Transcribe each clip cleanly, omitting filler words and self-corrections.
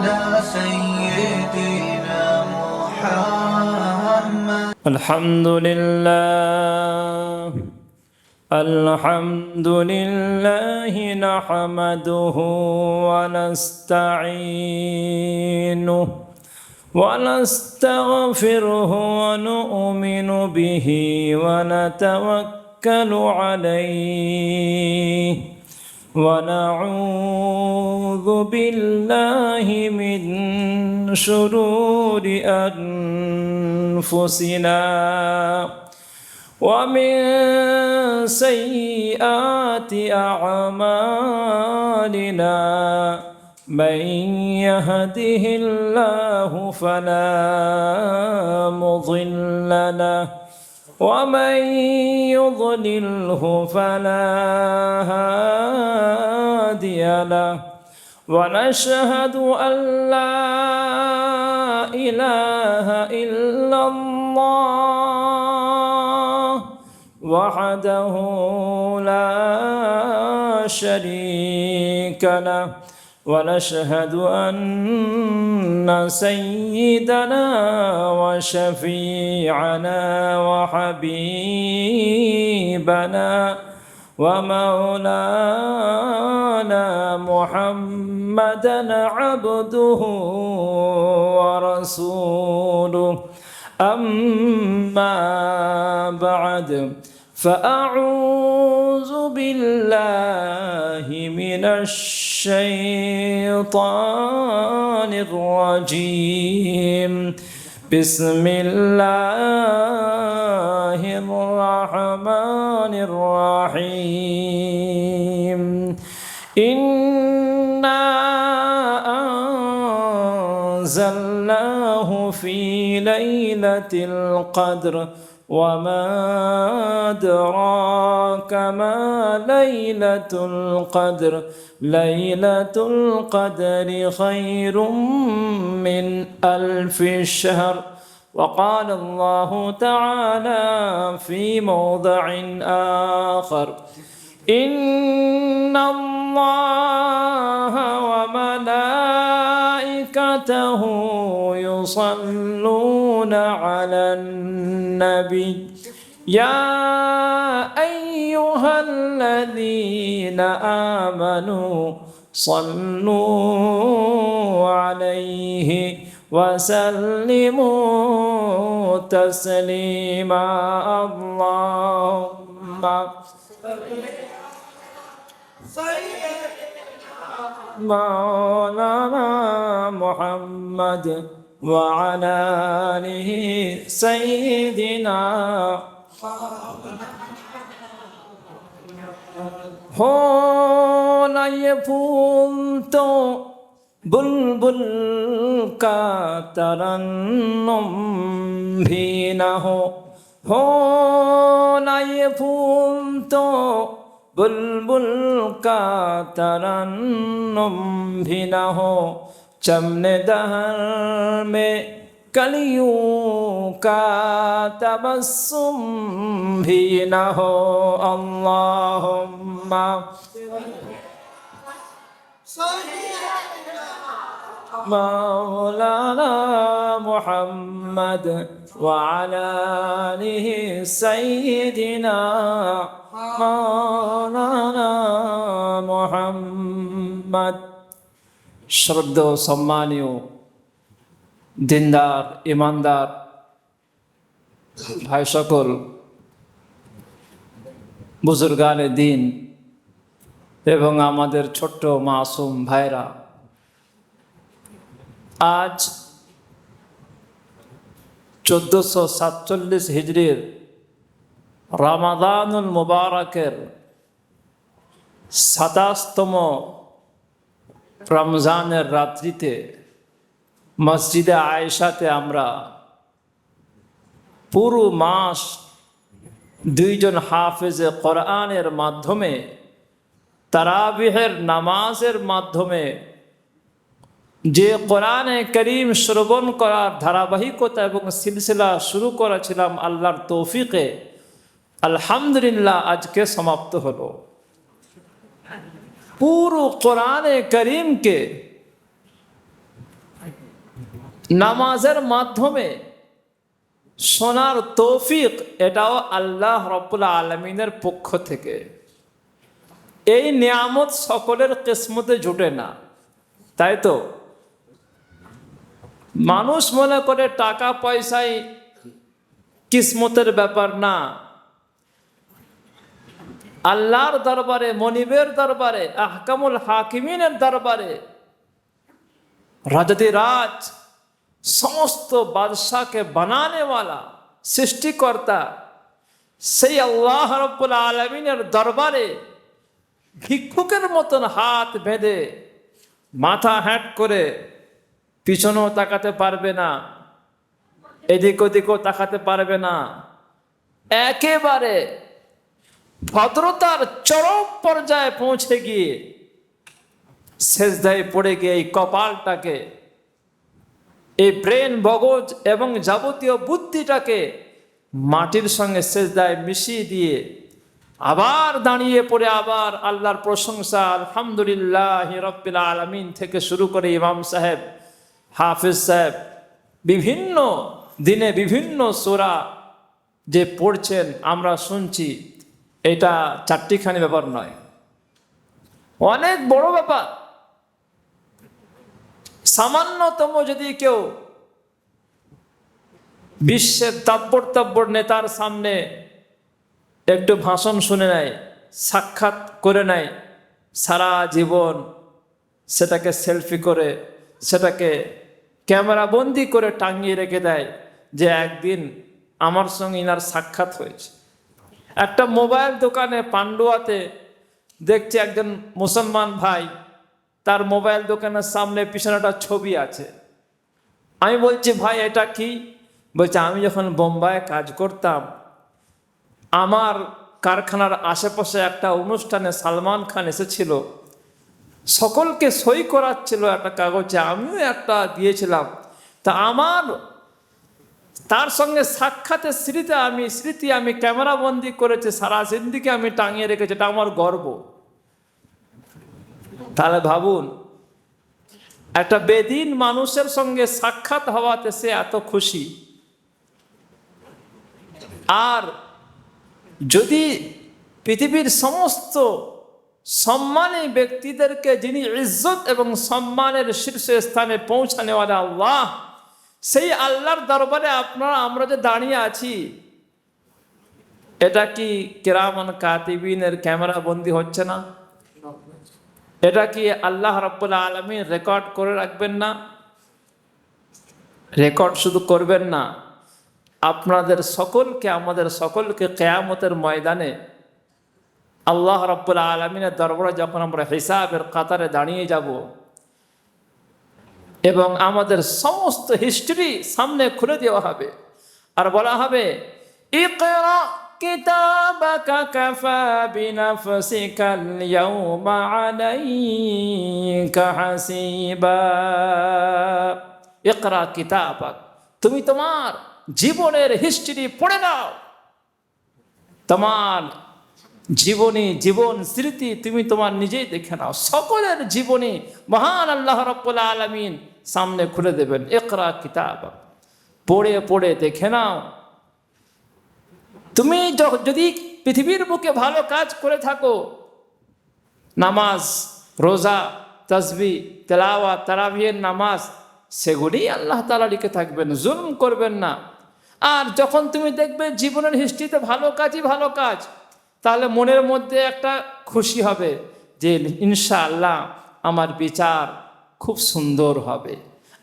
على سيدنا محمد. الحمد لله الحمد لله نحمده ونستعينه ونستغفره ونؤمن به ونتوكل عليه ونعوذ بالله من شرور أنفسنا ومن سيئات أعمالنا من يهده الله فلا مضل له ومن يضلله فلا هادي له ونشهد أن لا إله إلا الله وحده لا شريك له ونشهد أن سيدنا وشفيعنا وحبيبنا ومولانا محمدا عبده ورسوله أما بعد فأعوذ بالله من الشيطان الرجيم بسم الله الرحمن الرحيم إنا أنزلناه في ليلة القدر وما أدراك ما ليلة القدر ليلة القدر خير من 1000 شهر وقال الله تعالى في موضع آخر إن الله وملائكته يصلون على النبي يا أيها الذين آمنوا صلوا عليه وسلموا تسليما اللهم مولانا محمد وعلى آله سيدنا हो ना ये फूल तो बुलबुल का तरन्नुम भी न हो ना ये फूल तो बुलबुल का तरन्नुम भी न हो चमने दहर में कलियों का तबस्सुम भी न हो अल्लाहुम्मा मौलाना मुहम्मद वअला आलिहि सय्यिदिना मौलाना मुहम्मद श्रद्धेय सम्मानीय দিনদার ইমানদার ভাই সকল বুজুর্গানে দিন এবং আমাদের ছোট্ট মাসুম ভাইরা, আজ 1447 হিজরির রমাদানুল মুবারকের 27তম রমজানের রাত্রিতে মসজিদে আয়েশাতে আমরা পুরো মাস দুইজন হাফেজে কোরআনের মাধ্যমে তারাবিহের নামাজের মাধ্যমে যে কোরআনে করিম শ্রবণ করার ধারাবাহিকতা এবং সিলসিলা শুরু করেছিলাম আল্লাহর তৌফিকে আলহামদুলিল্লাহ আজকে সমাপ্ত হলো। পুরো কোরআনে করিমকে নামাজের মাধ্যমে শোনার তৌফিক, এটাও আল্লাহ রাব্বুল আলামিনের পক্ষ থেকে। এই নিয়ামত সকলের কিসমতে জুটে না, তাই তো? মানুষ মনে করে টাকা পয়সাই কিসমতের ব্যাপার না। আল্লাহর দরবারে, মনিবের দরবারে, আহকামুল হাকিমিনের দরবারে রাজাদিরাজ, সমস্ত বাদশাকে বানানেওয়ালা সৃষ্টিকর্তা সেই আল্লাহ রাব্বুল আলামিনের দরবারে ভিক্ষুকের মতন হাত বেঁধে মাথা হ্যাট করে পিছনেও তাকাতে পারবে না, এদিক ওদিকেও তাকাতে পারবে না, একেবারে ভদ্রতার চরম পর্যায়ে পৌঁছে গিয়ে সেজদায় পড়ে গিয়ে এই কপালটাকে, এই ব্রেন, মগজ এবং যাবতীয় বুদ্ধিটাকে মাটির সঙ্গে সেজদায় মিশিয়ে দিয়ে আবার দাঁড়িয়ে পড়ে আবার আল্লাহর প্রশংসা, আলহামদুলিল্লাহ রাব্বিল আলামিন থেকে শুরু করে ইমাম সাহেব, হাফিজ সাহেব বিভিন্ন দিনে বিভিন্ন সূরা যে পড়ছেন আমরা শুনছি, এটা চারটিখানি ব্যাপার নয়, অনেক বড় ব্যাপার। সামান্যতম যদি কেউ বিশ্বের তাব্বর নেতার সামনে একটু ভাষণ শুনে নেয়, সাক্ষাৎ করে নেয়, সারা জীবন সেটাকে সেলফি করে, সেটাকে ক্যামেরা বন্দি করে টাঙিয়ে রেখে দেয় যে একদিন আমার সঙ্গে ইনার সাক্ষাৎ হয়েছে। একটা মোবাইল দোকানে পান্ডুয়াতে দেখছে একজন মুসলমান ভাই, তার মোবাইল দোকানের সামনে পিছনে একটা ছবি আছে। আমি বলছি, ভাই এটা কি? বলছে, আমি যখন বোম্বাইয়ে কাজ করতাম, আমার কারখানার আশেপাশে একটা অনুষ্ঠানে সালমান খান এসেছিল, সকলকে সই করাচ্ছিল একটা কাগজে, আমিও একটা দিয়েছিলাম, তা আমার তার সঙ্গে সাক্ষাতের স্মৃতি আমি ক্যামেরা বন্দি করেছি, সারা জিন্দিগি আমি টাঙিয়ে রেখেছি, এটা আমার গর্ব। তাহলে ভাবুন, একটা বেদিন মানুষের সঙ্গে সাক্ষাৎ হওয়াতে সে এত খুশি। আর যদি পৃথিবীর সমস্ত সম্মানী ব্যক্তিদেরকে, যিনি ইজ্জত এবং সম্মানের শীর্ষ স্থানে পৌঁছানেওয়ালা আল্লাহ, সেই আল্লাহর দরবারে আমরা যে দাঁড়িয়ে আছি, এটা কি কিরামান কাতিবিনের ক্যামেরা বন্দি হচ্ছে না? এটা কি আল্লাহ রাব্বুল আলামিন রেকর্ড করে রাখবেন না? রেকর্ড শুধু করবেন না, আপনাদের সকলকে, আমাদের সকলকে কিয়ামতের ময়দানে আল্লাহ রাব্বুল আলামিনের দরবারে যখন আমরা হিসাবের কাতারে দাঁড়িয়ে যাব এবং আমাদের সমস্ত হিস্ট্রি সামনে খুলে দেওয়া হবে আর বলা হবে, ইকরা কিতাবাকা কাফা বিনাফসিকাল ইয়াউমা আলাইকা হাসিবা। ইকরা কিতাবাক, তুমি তোমার জীবনের হিস্ট্রি পড়ে নাও, তোমার জীবন স্মৃতি তুমি তোমার নিজেই দেখে নাও। সকলের জীবনী মহান আল্লাহ রাব্বুল আলামিন সামনে খুলে দেবেন। ইকরা কিতাবাক, পড়ে পড়ে দেখে নাও। তুমি যদি পৃথিবীর বুকে ভালো কাজ করে থাকো, নামাজ, রোজা, তাসবিহ, তেলাওয়াত, তারাবিহের নামাজ, সেগুলি আল্লাহ তাআলা লিখে থাকবেন, জুলম করবেন না। আর যখন তুমি দেখবে জীবনের হিস্ট্রিতে ভালো কাজই ভালো কাজ, তাহলে মনের মধ্যে একটা খুশি হবে যে ইনশাআল্লাহ আমার বিচার খুব সুন্দর হবে,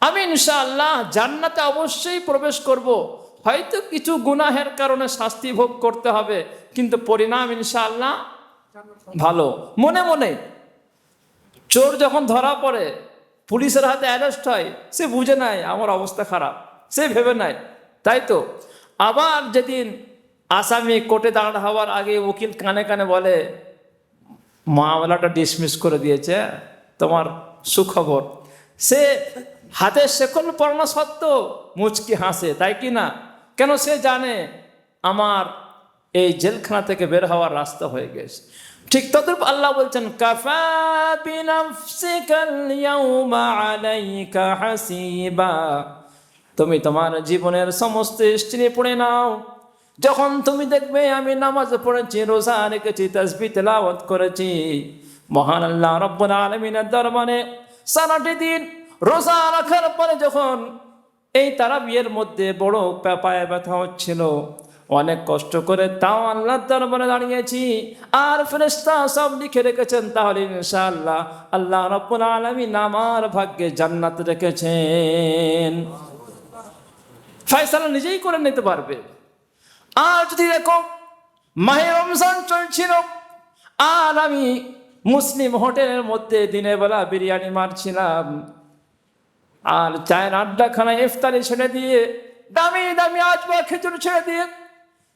আমি ইনশাআল্লাহ জান্নাতে অবশ্যই প্রবেশ করব। হয়তো কিছু গুনাহের কারণে শাস্তি ভোগ করতে হবে, কিন্তু পরিণাম ইনশাআল্লাহ ভালো। মনে মনে চোর যখন ধরা পড়ে, পুলিশের হাতে অ্যারেস্ট হয়, সে বুঝে নেয় আমার অবস্থা খারাপ, সে ভেবে নেয়, তাই তো? আবার যেদিন আসামি কোর্টে দাঁড় হওয়ার আগে উকিল কানে কানে বলে, মামলাটা ডিসমিস করে দিয়েছে, তোমার সুখবর, সে হাতে শেকল পড়ানো সত্ত্বেও মুচকি হাসে, তাই কি না? কেন? সে জানে আমার এই জেলখানা থেকে বের হওয়ার রাস্তা হয়ে গেছে। ঠিক তদ্রূপ আল্লাহ বলছেন, কাফা বিনাফসিকাল ইয়াউমা আলাইকা হাসিবা, তুমি তোমার জীবনের সমস্ত হিস্ট্রি পড়ে নাও। যখন তুমি দেখবে আমি নামাজ পড়েছি, রোজা রেখেছি, তাসবিহ তেলাওয়াত করেছি, মহান আল্লাহ রাব্বুল আলামিনের দরবারে সারাটি দিন রোজা রাখার পরে যখন এই তারাবির মধ্যে বড় পায়ে ব্যথা হচ্ছিল, অনেক কষ্ট করে তাও আল্লাহর দরবারে দাঁড়িয়েছি, আর ফেরেশতা সব লিখে রেখেছেন, তাহলে ইনশাআল্লাহ আল্লাহ রাব্বুল আলামিন আমার ভাগ্যে জান্নাত রেখেছেন। ফয়সালা নিজেই করে নিতে পারবে। আর যদি দেখো মাহে রমজান চলছিল আর আমি মুসলিম হোটেলের মধ্যে দিনের বেলা বিরিয়ানি মারছিলাম, আর চায়ের আড্ডাখানায় ইফতারি ছেড়ে দিয়ে দামি দামি আজবা খেজুর ছেড়ে দিয়ে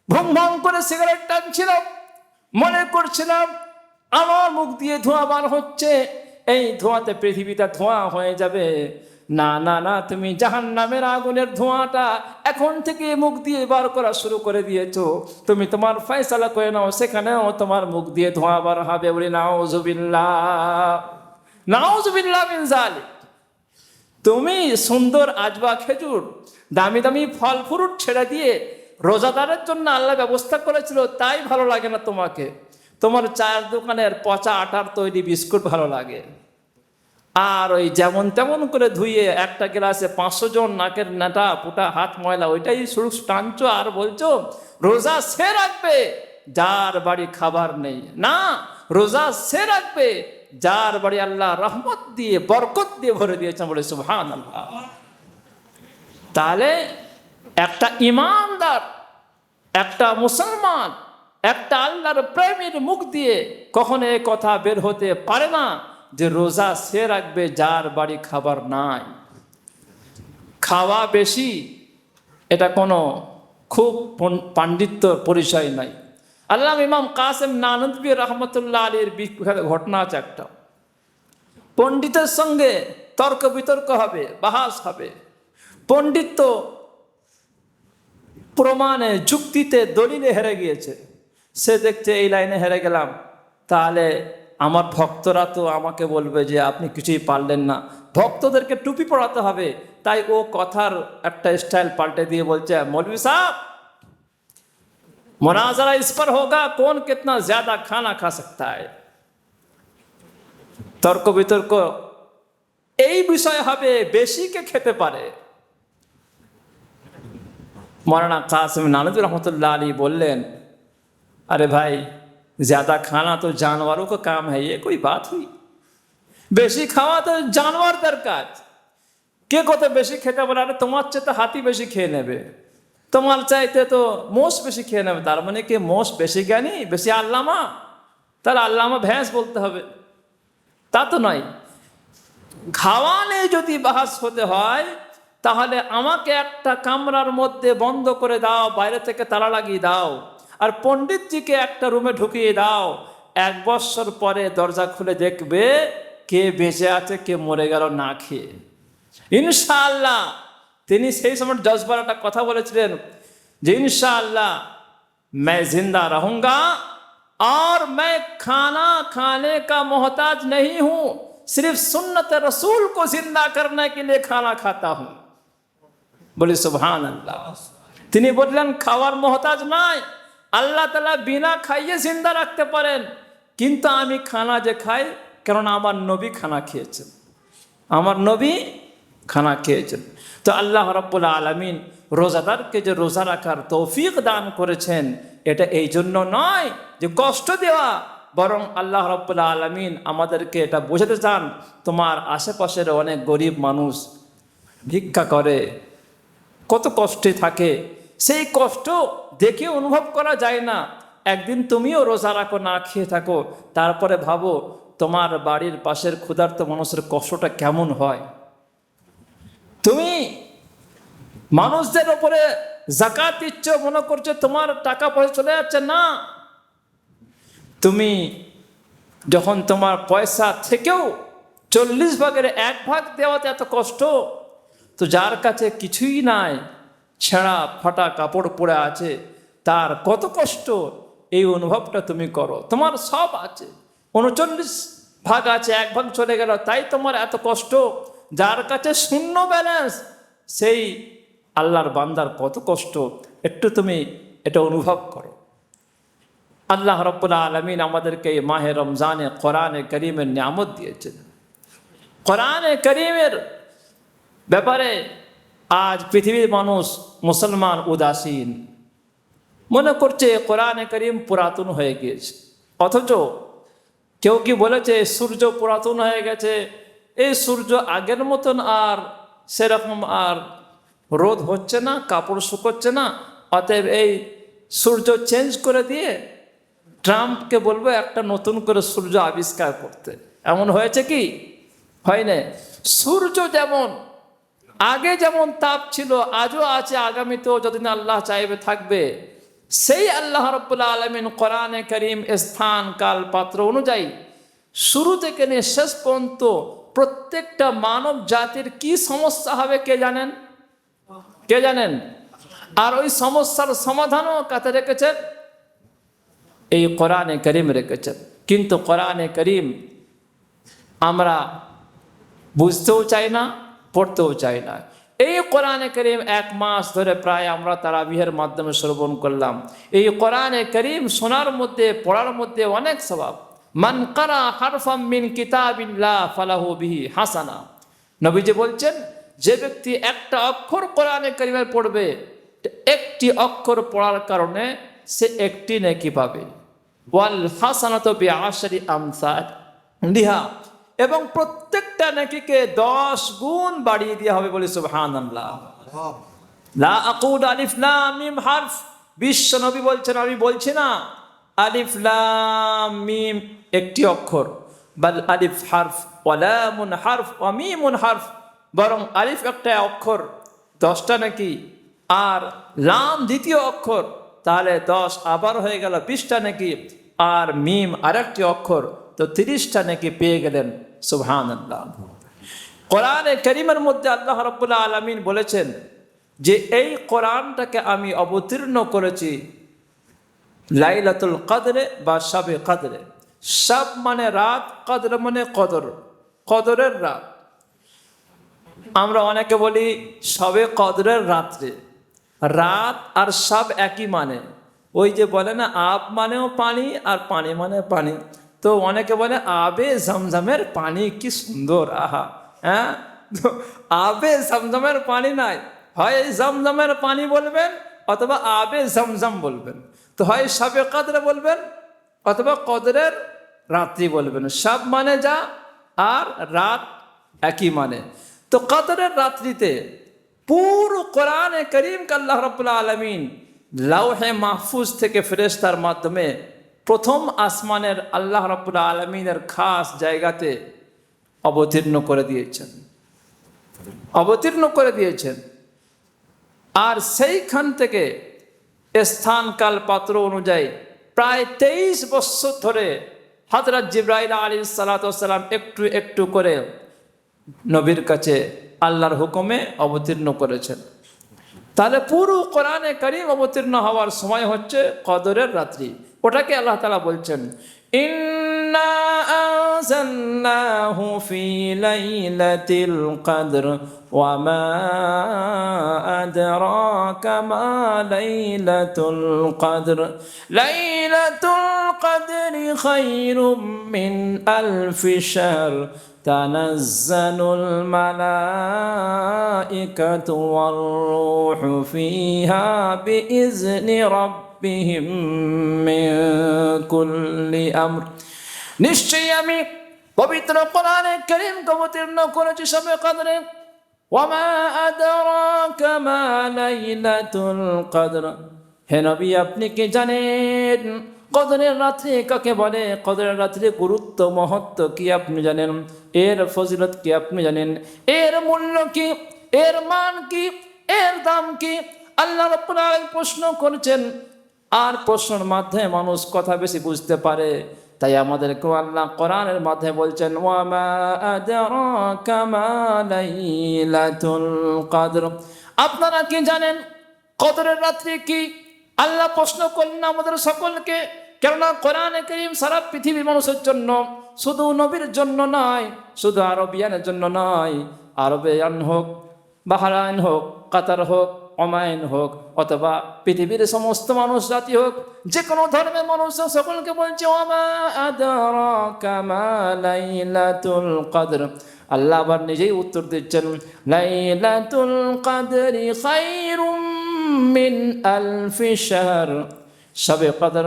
ভং ভং করে সিগারেট টানছিলাম, মনে করছিলাম আমার মুখ দিয়ে ধোঁয়া বার হচ্ছে, এই ধোঁয়াতে পৃথিবীটা ধোঁয়া হয়ে যাবে। না না না, তুমি জাহান্নামের আগুনের ধোঁয়াটা এখন থেকে মুখ দিয়ে বার করা শুরু করে দিয়েছো। তুমি তোমার ফয়সালা করে নাও, সেখানেও তোমার মুখ দিয়ে ধোঁয়া বার হবে। বলি নাউজুবিল্লাহ, নাউজুবিল্লাহ মিন যালিক। তুমি সুন্দর আজবা খেজুর, দামি দামি ফল ফ্রুট ছেড়ে দিয়ে রোজাদারের জন্য আল্লাহ ব্যবস্থা করেছিল, তাই ভালো লাগে না তোমাকে। তোমার চায়ের দোকানের পচা আটার তৈরি বিস্কুট ভালো লাগে, আর ওই যেমন তেমন করে ধুইয়ে একটা গ্লাসে 500 জন নাকের নাটা পুটা হাত ময়লা ওইটাই শুরু টানছো, আর বলছো রোজা সে রাখবে যার বাড়ি খাবার নেই। না, রোজা সে রাখবে যার বাড়ি আল্লাহ রহমত দিয়ে বরকত দিয়ে ভরে দিয়েছেন। বলে সুবহানাল্লাহ। তাহলে একটা ইমানদার, একটা মুসলমান, একটা আল্লাহর প্রেমের মুখ দিয়ে কখনো এ কথা বের হতে পারে না যে রোজা সে রাখবে যার বাড়ি খাবার নাই। খাওয়া বেশি এটা কোনো খুব পাণ্ডিত্যর পরিচয় নাই। আল্লামা ইমাম কাসেম নানভী রহমতুল্লাহ আলীর বিখ্যাত ঘটনা আছে একটা। পণ্ডিতের সঙ্গে তর্ক বিতর্ক হবে, বাহাস হবে। পণ্ডিত তো প্রমাণে, যুক্তিতে, দলিলে হেরে গিয়েছে। সে দেখছে এই লাইনে হেরে গেলাম, তাহলে আমার ভক্তরা তো আমাকে বলবে যে আপনি কিছুই পারলেন না, ভক্তদেরকে টুপি পড়াতে হবে। তাই ও কথার একটা স্টাইল পাল্টে দিয়ে বলছে, মৌলভী সাহেব मुनाजरा इस पर होगा कौन कितना ज्यादा खाना खा सकता है। তর্ক বিতর্ক এই বিষয় হবে বেশি কে খেতে পারে। मौलाना कासिम नानवी रहमतुल्लाह अलैह बोलें, अरे भाई ज्यादा खाना तो जानवरों का काम है, ये कोई बात हुई? বেশি খাওয়া তো জানোয়ারদের কাজ। কে কত বেশি খেতে বলে? আরে তোমার চেয়ে তো হাতি বেশি খেয়ে নেবে, তোমার চাইতে তো মোষ বেশি খেয়ে নেবে। তার মানে কি মোষ বেশি জ্ঞানী, বেশি আল্লামা? তাহলে আল্লামা ভ্যাঁস বলতে হবে? তা তো নয়। খাওয়া নিয়ে যদি বাহাস হতে হয় তাহলে আমাকে একটা কামরার মধ্যে বন্ধ করে দাও, বাইরে থেকে তালা লাগিয়ে দাও, আর পণ্ডিতজিকে একটা রুমে ঢুকিয়ে দাও। 1 বছর পরে দরজা খুলে দেখবে কে বেঁচে আছে, কে মরে গেল না খেয়ে। ইনশাআল্লাহ তিনি সেই সময় 10-12 একটা কথা বলেছিলেন যে इंशाअल्लाह मैं जिंदा रहूंगा और मैं खाना खाने का मोहताज नहीं हूं, सिर्फ सुन्नत रसूल को जिंदा करने के लिए खाना खाता हूं। बोले सुभान अल्लाह। তিনি বললেন খাওয়ার মোহতাজ নাই, আল্লাহ তাআলা বিনা খাইয়ে জিন্দা রাখতে পারেন, কিন্তু আমি খানা যে খাই, কারণ আমার নবী খানা খেয়েছেন, আমার নবী খানা খেয়েছেন। তো আল্লাহ রাব্বুল আলামিন রোজাদারকে যে রোজা রাখার তৌফিক দান করেছেন, এটা এই জন্য নয় যে কষ্ট দেওয়া, বরং আল্লাহ রাব্বুল আলামিন আমাদেরকে এটা বোঝাতে চান তোমার আশেপাশের অনেক গরিব মানুষ ভিক্ষা করে, কত কষ্টে থাকে, সেই কষ্ট দেখে অনুভব করা যায় না। একদিন তুমিও রোজা রাখো, না খেয়ে থাকো, তারপরে ভাবো তোমার বাড়ির পাশের ক্ষুধার্ত মানুষের কষ্টটা কেমন হয়। তুমি মানুষদের উপরে যাকাত দিচ্ছ, মনে করছো তোমার টাকা পয়সা চলে যাচ্ছে। না, তুমি যখন তোমার পয়সা থেকেও 40 ভাগের 1 ভাগ দেওয়াতে এত কষ্ট, তো যার কাছে কিছুই নাই, ছেঁড়া ফাটা কাপড় পরে আছে, তার কত কষ্ট, এই অনুভবটা তুমি করো। তোমার সব আছে, 39 ভাগ আছে, 1 ভাগ চলে গেল, তাই তোমার এত কষ্ট। যার কাছে শূন্য ব্যালেন্স, সেই আল্লাহর বান্দার কত কষ্ট একটু তুমি এটা অনুভব করো। আল্লাহ রাব্বুল আলামিন আমাদেরকে এই মাহে রমজানে কোরআনে কারীমের নিয়ামত দিয়েছেন। কোরআনে কারীমের ব্যাপারে আজ পৃথিবীর মানুষ মুসলমান উদাসীন, মনে করছে কোরআনে কারীম পুরাতন হয়ে গিয়েছে। অথচ কেউ কি বলেছে সূর্য পুরাতন হয়ে গেছে, এই সূর্য আগের মতন আর সেরকম আর রোদ হচ্ছে না, কাপড় শুকোচ্ছে না, অতএব এই সূর্য চেঞ্জ করে দিয়ে ট্রাম্পকে বলবো একটা নতুন করে সূর্য আবিষ্কার করতে। এমন হয়েছে কি? হয় না। সূর্য যেমন আগে যেমন তাপ ছিল, আজও আছে, আগামীতেও যতদিন আল্লাহ চাইবে থাকবে। সেই আল্লাহ রাব্বুল আলামিন কোরআনে কারীম স্থান কাল পাত্র অনুযায়ী শুরু থেকে নিয়ে শেষ পর্যন্ত প্রত্যেকটা মানব জাতির কি সমস্যা হবে কে জানেন? কে জানেন? আর ওই সমস্যার সমাধানও কাতে রেখেছেন? এই কোরআনে কারীম রেখেছেন। কিন্তু কোরআনে কারীম আমরা বুঝতেও চাই না, পড়তেও চাই না। এই কোরআনে কারীম 1 মাস ধরে প্রায় আমরা তারাবিহের মাধ্যমে শ্রবণ করলাম। এই কোরআনে কারীম শোনার মধ্যে, পড়ার মধ্যে অনেক সওয়াব। মান কারা হারফাম মিন কিতাবিল্লাহ ফালাহু বিহি হাসানা। নবীজি বলছেন, যে ব্যক্তি একটা অক্ষর কোরআনে কারীমের পড়বে, একটি অক্ষর পড়ার কারণে সে একটি নেকি পাবে। ওয়াল হাসানাতু বিআশরি আমসালিহা, এবং প্রত্যেকটা নেকিকে 10 গুণ বাড়িয়ে দেওয়া হবে। বলি সুবহানাল্লাহ। লা আকুল আলিফ লাম মিম হারফ। বিশ্ব নবী বলছেন, আমি বলছি না আলিফ লাম মিম একটি অক্ষর, বাল আলিফ হারফ ওয়া লামুন হারফ ওয়া মিমুন হারফ, বরং আলিফ একটা অক্ষর 10টা নাকি, আর লাম দ্বিতীয় অক্ষর, তাহলে 10 আবার হয়ে গেল 20টা নাকি, আর মিম আরেকটি অক্ষর, তো 30টা নাকি পেয়ে গেলেন। সুবহানাল্লাহ। কোরআনে কারীমের মধ্যে আল্লাহ রাব্বুল আলামিন বলেছেন যে এই কোরআনটাকে আমি অবতীর্ণ করেছি লাইলাতুল কদরে বা শবে কদরে। শব মানে রাত, কদর মানে কদর, কদরের রাত। আমরা অনেকে বলি শবে কদরের রাত্রে। রাত আর শব একই মানে। ওই যে বলে না আব মানেও পানি আর পানি মানে পানি, তো অনেকে বলে আবে জমজমের পানি কি সুন্দর, আহা। হ্যাঁ, আবে জমজমের পানি নাই, হয় জমজমের পানি বলবেন অথবা আবে জমজম বলবেন। তো হয় শবে কদরে বলবেন অথবা কদরের রাত্রি বলবেন। শব মানে যা আর রাত একই মানে। তো কদরের রাত্রিতে পুরো কোরআনে কারীমকে আল্লাহ রাব্বুল আলামিন লাওহে মাহফুজ থেকে ফেরেশতার মাধ্যমে প্রথম আসমানের আল্লাহ রাব্বুল আলামিনের খাস জায়গাতে অবতীর্ণ করে দিয়েছেন, অবতীর্ণ করে দিয়েছেন। আর সেইখান থেকে স্থান কাল পাত্র অনুযায়ী প্রায় 23 বছর ধরে হযরত জিবরাইল আলাইহিস সালাতু ওয়াস সালাম একটু একটু করে নবীর কাছে আল্লাহর হুকুমে অবতীর্ণ করেছেন। তাহলে পুরো কোরআনে কারীম অবতীর্ণ হওয়ার সময় হচ্ছে কদরের রাত্রি। ওটাকে আল্লাহ তাআলা বলছেন, ইন্না আনজালনাহু ফি লাইলাতিল কদর ওয়া মা আদরাকা মা লাইলাতুল কদর লাইলাতুল কদরি খায়রুম মিন আলফি শাহর তানাজ্জালুল মালাইকাতু ওয়ার রূহু ফিহা বিইজনি রাব্বিহিম মিন কুল্লি আমর। নিশ্চয়ই আমি পবিত্র কোরআনে কারীমকে অবতীর্ণ করেছি শবে কদরে। ওয়া মা আদরাকা মা লাইলাতুল কদর। হে নবী, আপনি কি জানেন কদরের রাত্রি কাকে বলে? কদরের রাত্রির গুরুত্ব মহত্ব কি আপনি জানেন? এর ফজিলত কি আপনি জানেন? এর মূল্য কি? এর মান কি? এর দাম কি? আল্লাহ রাব্বুল আলামিন প্রশ্ন করেছেন। আর প্রশ্নের মাধ্যমে মানুষ কথা বেশি বুঝতে পারে, তাই আমাদেরকে আল্লাহ কোরআনের মাধ্যমে বলছেন, ওয়া মা আদরাকা মা লাইলাতুল কদর। আপনারা কি জানেন কদরের রাত্রি কি? আল্লাহ প্রশ্ন করলেন আমাদের সকলকে। কেননা কোরআনে কারীম সারা পৃথিবীর মানুষের জন্য, শুধু নবীর জন্য নয়, শুধু আরবিয়ানের জন্য নয়। আরবিয়ান হোক, বাহরাইন হোক, কাতার হোক, অমায়ন হোক অথবা পৃথিবীর সমস্ত মানুষ জাতি হোক, যে কোনো ধর্মের মানুষ হোক, সকলকে বলছে ওয়ামা আদরাকা মা লাইলাতুল কদর। আল্লাহ আবার নিজেই উত্তর দিচ্ছেন, লাইলাতুল কদরি খায়রুম মিন আলফি শাহর। শবে কদর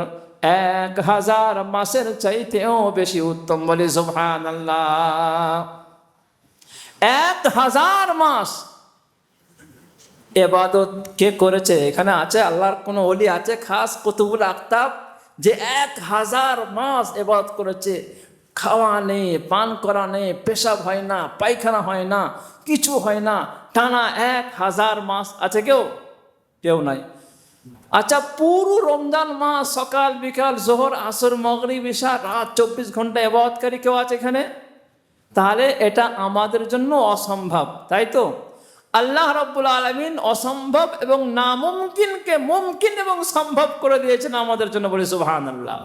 1000 মাসের চাইতেও বেশি উত্তম। বলি সুবহানাল্লাহ। 1000 মাস এবাদত কে করেছে? এখানে আছে আল্লাহর কোনো ওলি আছে খাস কুতুবুল আকতাব যে 1000 মাস এবাদত করেছে, খাওয়া নেই, পান করা নেই, পেশাব হয় না, পায়খানা হয় না, কিছু হয় না, টানা 1000 মাস আছে? কেউ নাই। আচ্ছা, পুরো রমজান মাস সকাল বিকাল জোহর আসর মাগরিব ইশা রাত 24 ঘন্টা ইবাদতকারী কেউ আছে এখানে? তাহলে এটা আমাদের জন্য অসম্ভব, তাই তো? আল্লাহ রাব্বুল আলামিন অসম্ভব এবং নামুমকিনকে মুমকিন এবং সম্ভব করে দিয়েছেন আমাদের জন্য। বলি সুবহানাল্লাহ।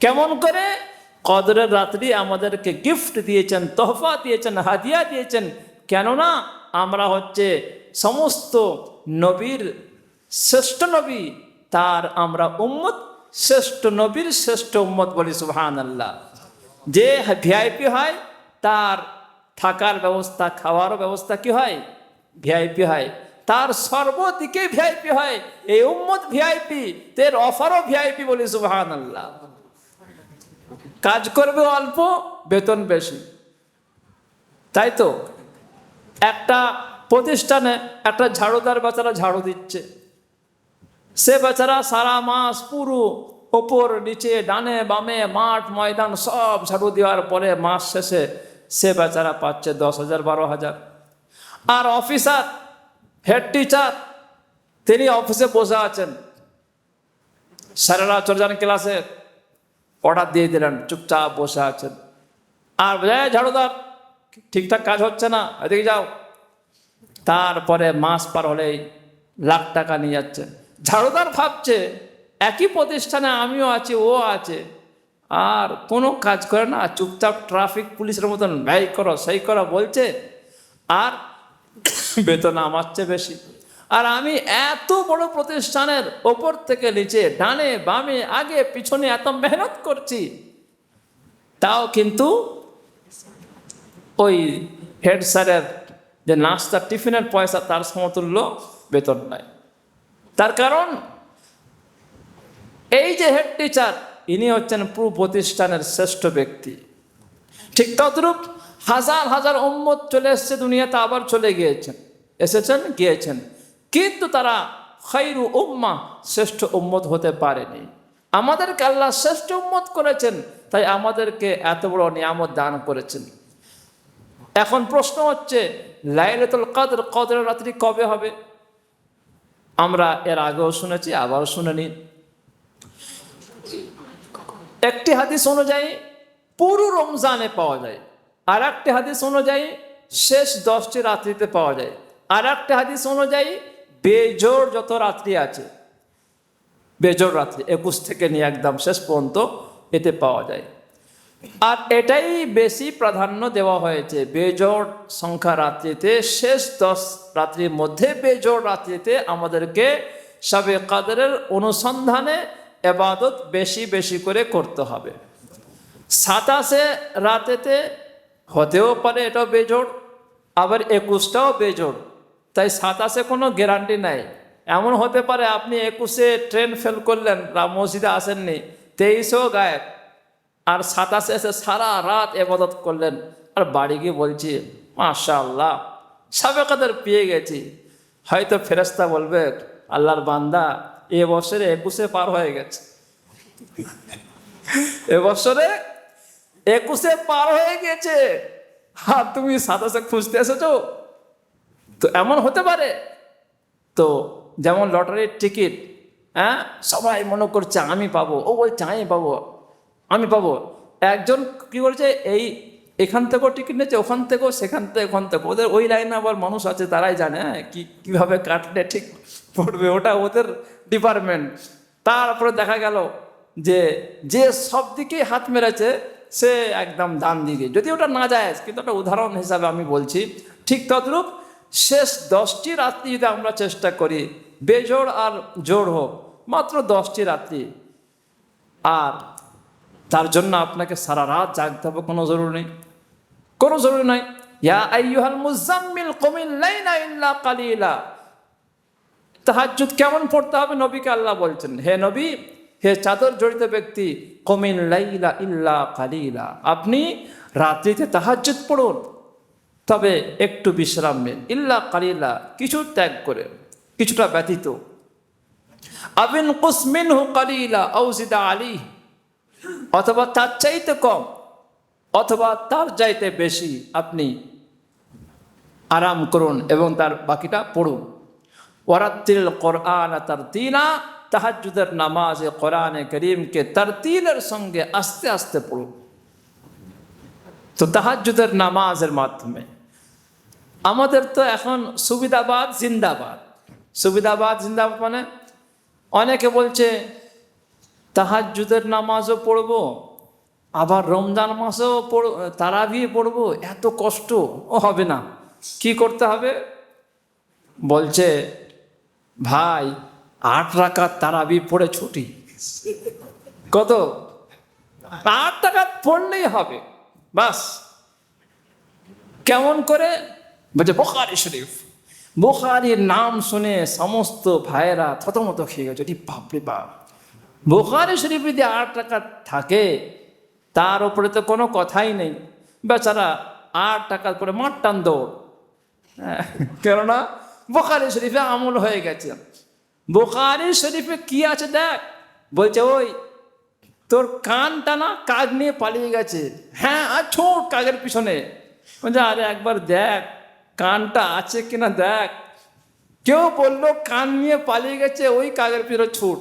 কেমন করে? কদরের রাত্রি আমাদেরকে গিফট দিয়েছেন, তোহফা দিয়েছেন, হাদিয়া দিয়েছেন। কেননা আমরা হচ্ছে সমস্ত নবীর শ্রেষ্ঠ নবী, তার আমরা উম্মত, শ্রেষ্ঠ নবীর শ্রেষ্ঠ উম্মত। বলি সুবহানাল্লাহ। যে ভিআইপি হয় তার থাকার ব্যবস্থা, খাওয়ার ব্যবস্থা কি হয়? ভিআইপি হয়। তার সর্বদিকে ভিআইপি হয়। এই উম্মত ভিআইপি, তের অফারও ভিআইপি। বলি সুবহানাল্লাহ। কাজ করবে অল্প, বেতন বেশি, তাই তো? একটা প্রতিষ্ঠানে একটা ঝাড়ুদার বেচারা ঝাড়ু দিচ্ছে, সে বেচারা সারা মাস পুরো ওপর নিচে ডানে বামে মাঠ ময়দান সব ঝাড়ু দেওয়ার পরে মাস শেষে সে বেচারা পাচ্ছে 10,000 12,000। আর অফিসার, হেড টিচার, তিনি অফিসে বসে আছেন, স্যারেরা চলে যান ক্লাসে, অর্ডার দিয়ে দিলেন, চুপচাপ বসে আছেন। আর ঝাড়ুদার ঠিকঠাক কাজ হচ্ছে না, এদিকে যাও। তারপরে মাস পার হলেই লাখ টাকা নিয়ে যাচ্ছে। ঝাড়ুদার ভাবছে একই প্রতিষ্ঠানে আমিও আছি, ও আছে, আর কোনো কাজ করে না, চুপচাপ ট্রাফিক পুলিশের মতন ব্যয় করো সেই করো বলছে, আর বেতন আমার চেয়ে বেশি। আর আমি এত বড় প্রতিষ্ঠানের ওপর থেকে নিচে ডানে বামে আগে পিছনে এত মেহনত করছি, তাও কিন্তু ওই হেড স্যারের যে নাস্তা টিফিনের পয়সা তার সমতুল্য বেতন নাই। তার কারণ এই যে হেড টিচার, ইনি হচ্ছেন পুরো প্রতিষ্ঠানের শ্রেষ্ঠ ব্যক্তি। ঠিক তদ্রূপ হাজার হাজার উম্মত চলে এসছে দুনিয়াতে, আবার চলে গিয়েছেন, এসেছেন গিয়েছেন, কিন্তু তারা খায়রু উম্মাহ, শ্রেষ্ঠ উম্মত হতে পারেনি। আমাদেরকে আল্লাহ শ্রেষ্ঠ উম্মত করেছেন, তাই আমাদেরকে এত বড় নিয়ামত দান করেছেন। এখন প্রশ্ন হচ্ছে লাইলাতুল কদর, কদরের রাত্রি কবে হবে? আমরা এর আগেও শুনেছি, আবারও শুনে নিন। একটি হাদিস অনুযায়ী পুরো রমজানে পাওয়া যায়, আর একটি হাদিস অনুযায়ী শেষ 10টি রাত্রিতে পাওয়া যায়, আর একটি হাদিস অনুযায়ী বেজোড় যত রাত্রি আছে, বেজোড় রাত্রি 21 থেকে নিয়ে একদম শেষ পর্যন্ত এতে পাওয়া যায়। আর এটাই বেশি প্রাধান্য দেওয়া হয়েছে, বেজোড় সংখ্যা রাত্রিতে, শেষ 10 রাত্রির মধ্যে বেজোড় রাত্রিতে আমাদেরকে শবে কদরের অনুসন্ধানে ইবাদত বেশি বেশি করে করতে হবে। 27 রাতেতে হতেও পারে এটাও বেজোড়, আবার 21টাও বেজোড়, তাই 27 কোনো গ্যারান্টি নাই। এমন হতে পারে আপনি 21-এ ট্রেন ফেল করলেন, মসজিদে আসেননি, 23-এও গায়েব, আর 27 এসে সারা রাত ইবাদত করলেন, আর বাড়ি গিয়ে বলছি মাশাআল্লাহ শবে কদর পেয়ে গেছি। হয়তো ফেরেশতা বলবে আল্লাহর বান্দা এ বছরে 21-এ পার হয়ে গেছে, এবছরে 21-এ পার হয়ে গেছে, আর তুমি 27-এ খুঁজতে এসেছো। তো এমন হতে পারে। তো যেমন লটারির টিকিট, হ্যাঁ, সবাই মনে করছে আমি পাবো, ও বলছে আমি পাবো, আমি পাবো। একজন কি বলছে এখান থেকেও টিকিট নিয়েছে, ওখান থেকেও, সেখান থেকে, ওখান থেকে। ওদের ওই লাইনে আবার মানুষ আছে, তারাই জানে কিভাবে কাটলে ঠিক পড়বে, ওটা ওদের ডিপার্টমেন্ট। তারপরে দেখা গেল যে সব দিকেই হাত মেরেছে সে একদম দান দিয়ে, যদি ওটা না যায়, কিন্তু একটা উদাহরণ হিসাবে আমি বলছি। ঠিক তদ্রূপ শেষ 10টি রাত্রি যদি আমরা চেষ্টা করি, বেজোড় আর জোড় হোক, মাত্র 10টি রাত্রি, আর তার জন্য আপনাকে সারা রাত জাগতে হবে, কোনো জরুরি নেই, কোনো জরুরি নাই। ইয়া আইয়ুহাল মুজাম্মিল কুমিল লাইলা ইল্লা কালিলা। তাহাজ্জুদ কেমন পড়তে হবে নবীকে আল্লাহ বলছেন, হে নবী, হে চাদর জড়িত ব্যক্তি, কুমিল লাইলা ইল্লা কালিলা, আপনি রাত্রিতে তাহাজ্জুদ পড়ুন, তবে একটু বিশ্রাম নিন, ইল্লা কালিলা, কিছু ত্যাগ করে, কিছুটা ব্যতীত। আবিন কুস মিনহু কালিলা আও জিদ আলাইহি, অথবা তার চাইতে কম অথবা তার চাইতে বেশি আপনি আরাম করুন এবং তার বাকিটা পড়ুন। ওয়ারাত্তিল কোরআন তারতিলা, তাহাজ্জুদের নামাজে কোরআনে করিমকে তারতিলের সঙ্গে আস্তে আস্তে পড়ুন। তো তাহাজ্জুদের নামাজের মাধ্যমে আমাদের তো এখন সুবিধাবাদ জিন্দাবাদ, সুবিধাবাদ জিন্দাবাদ মানে অনেকে বলছে তাহাজ্জুদের নামাজও পড়বো, আবার রমজান মাসেও তারাবি পড়বো, এত কষ্ট ও হবে না। কি করতে হবে? বলছে ভাই 8 রাকাত তারাবি পড়ে ছুটি। কত? 8 রাকাত পড়লেই হবে, বাস। কেমন করে? বলছে বুখারী শরীফ। বুখারীর নাম শুনে সমস্ত ভাইয়েরা থতমত খেয়ে গেছে, বাপরে বাপ, বুখারী শরীফ যদি 8 রাকাত থাকে, তার উপরে তো কোনো কথাই নেই, বেচারা 8 রাকাত পরে মাঠ টান দৌড়। কেননা বুখারী শরীফে আমল হয়ে গেছে। বুখারী শরীফে কি আছে দেখ, বলছে ওই তোর কানটা না কাক নিয়ে পালিয়ে গেছে। হ্যাঁ, আর ছোট কাকের পিছনে। বলছে আরে একবার দেখ কানটা আছে কিনা দেখ। কেউ বললো কান নিয়ে পালিয়ে গেছে, ওই কাকের পিছনে ছুট।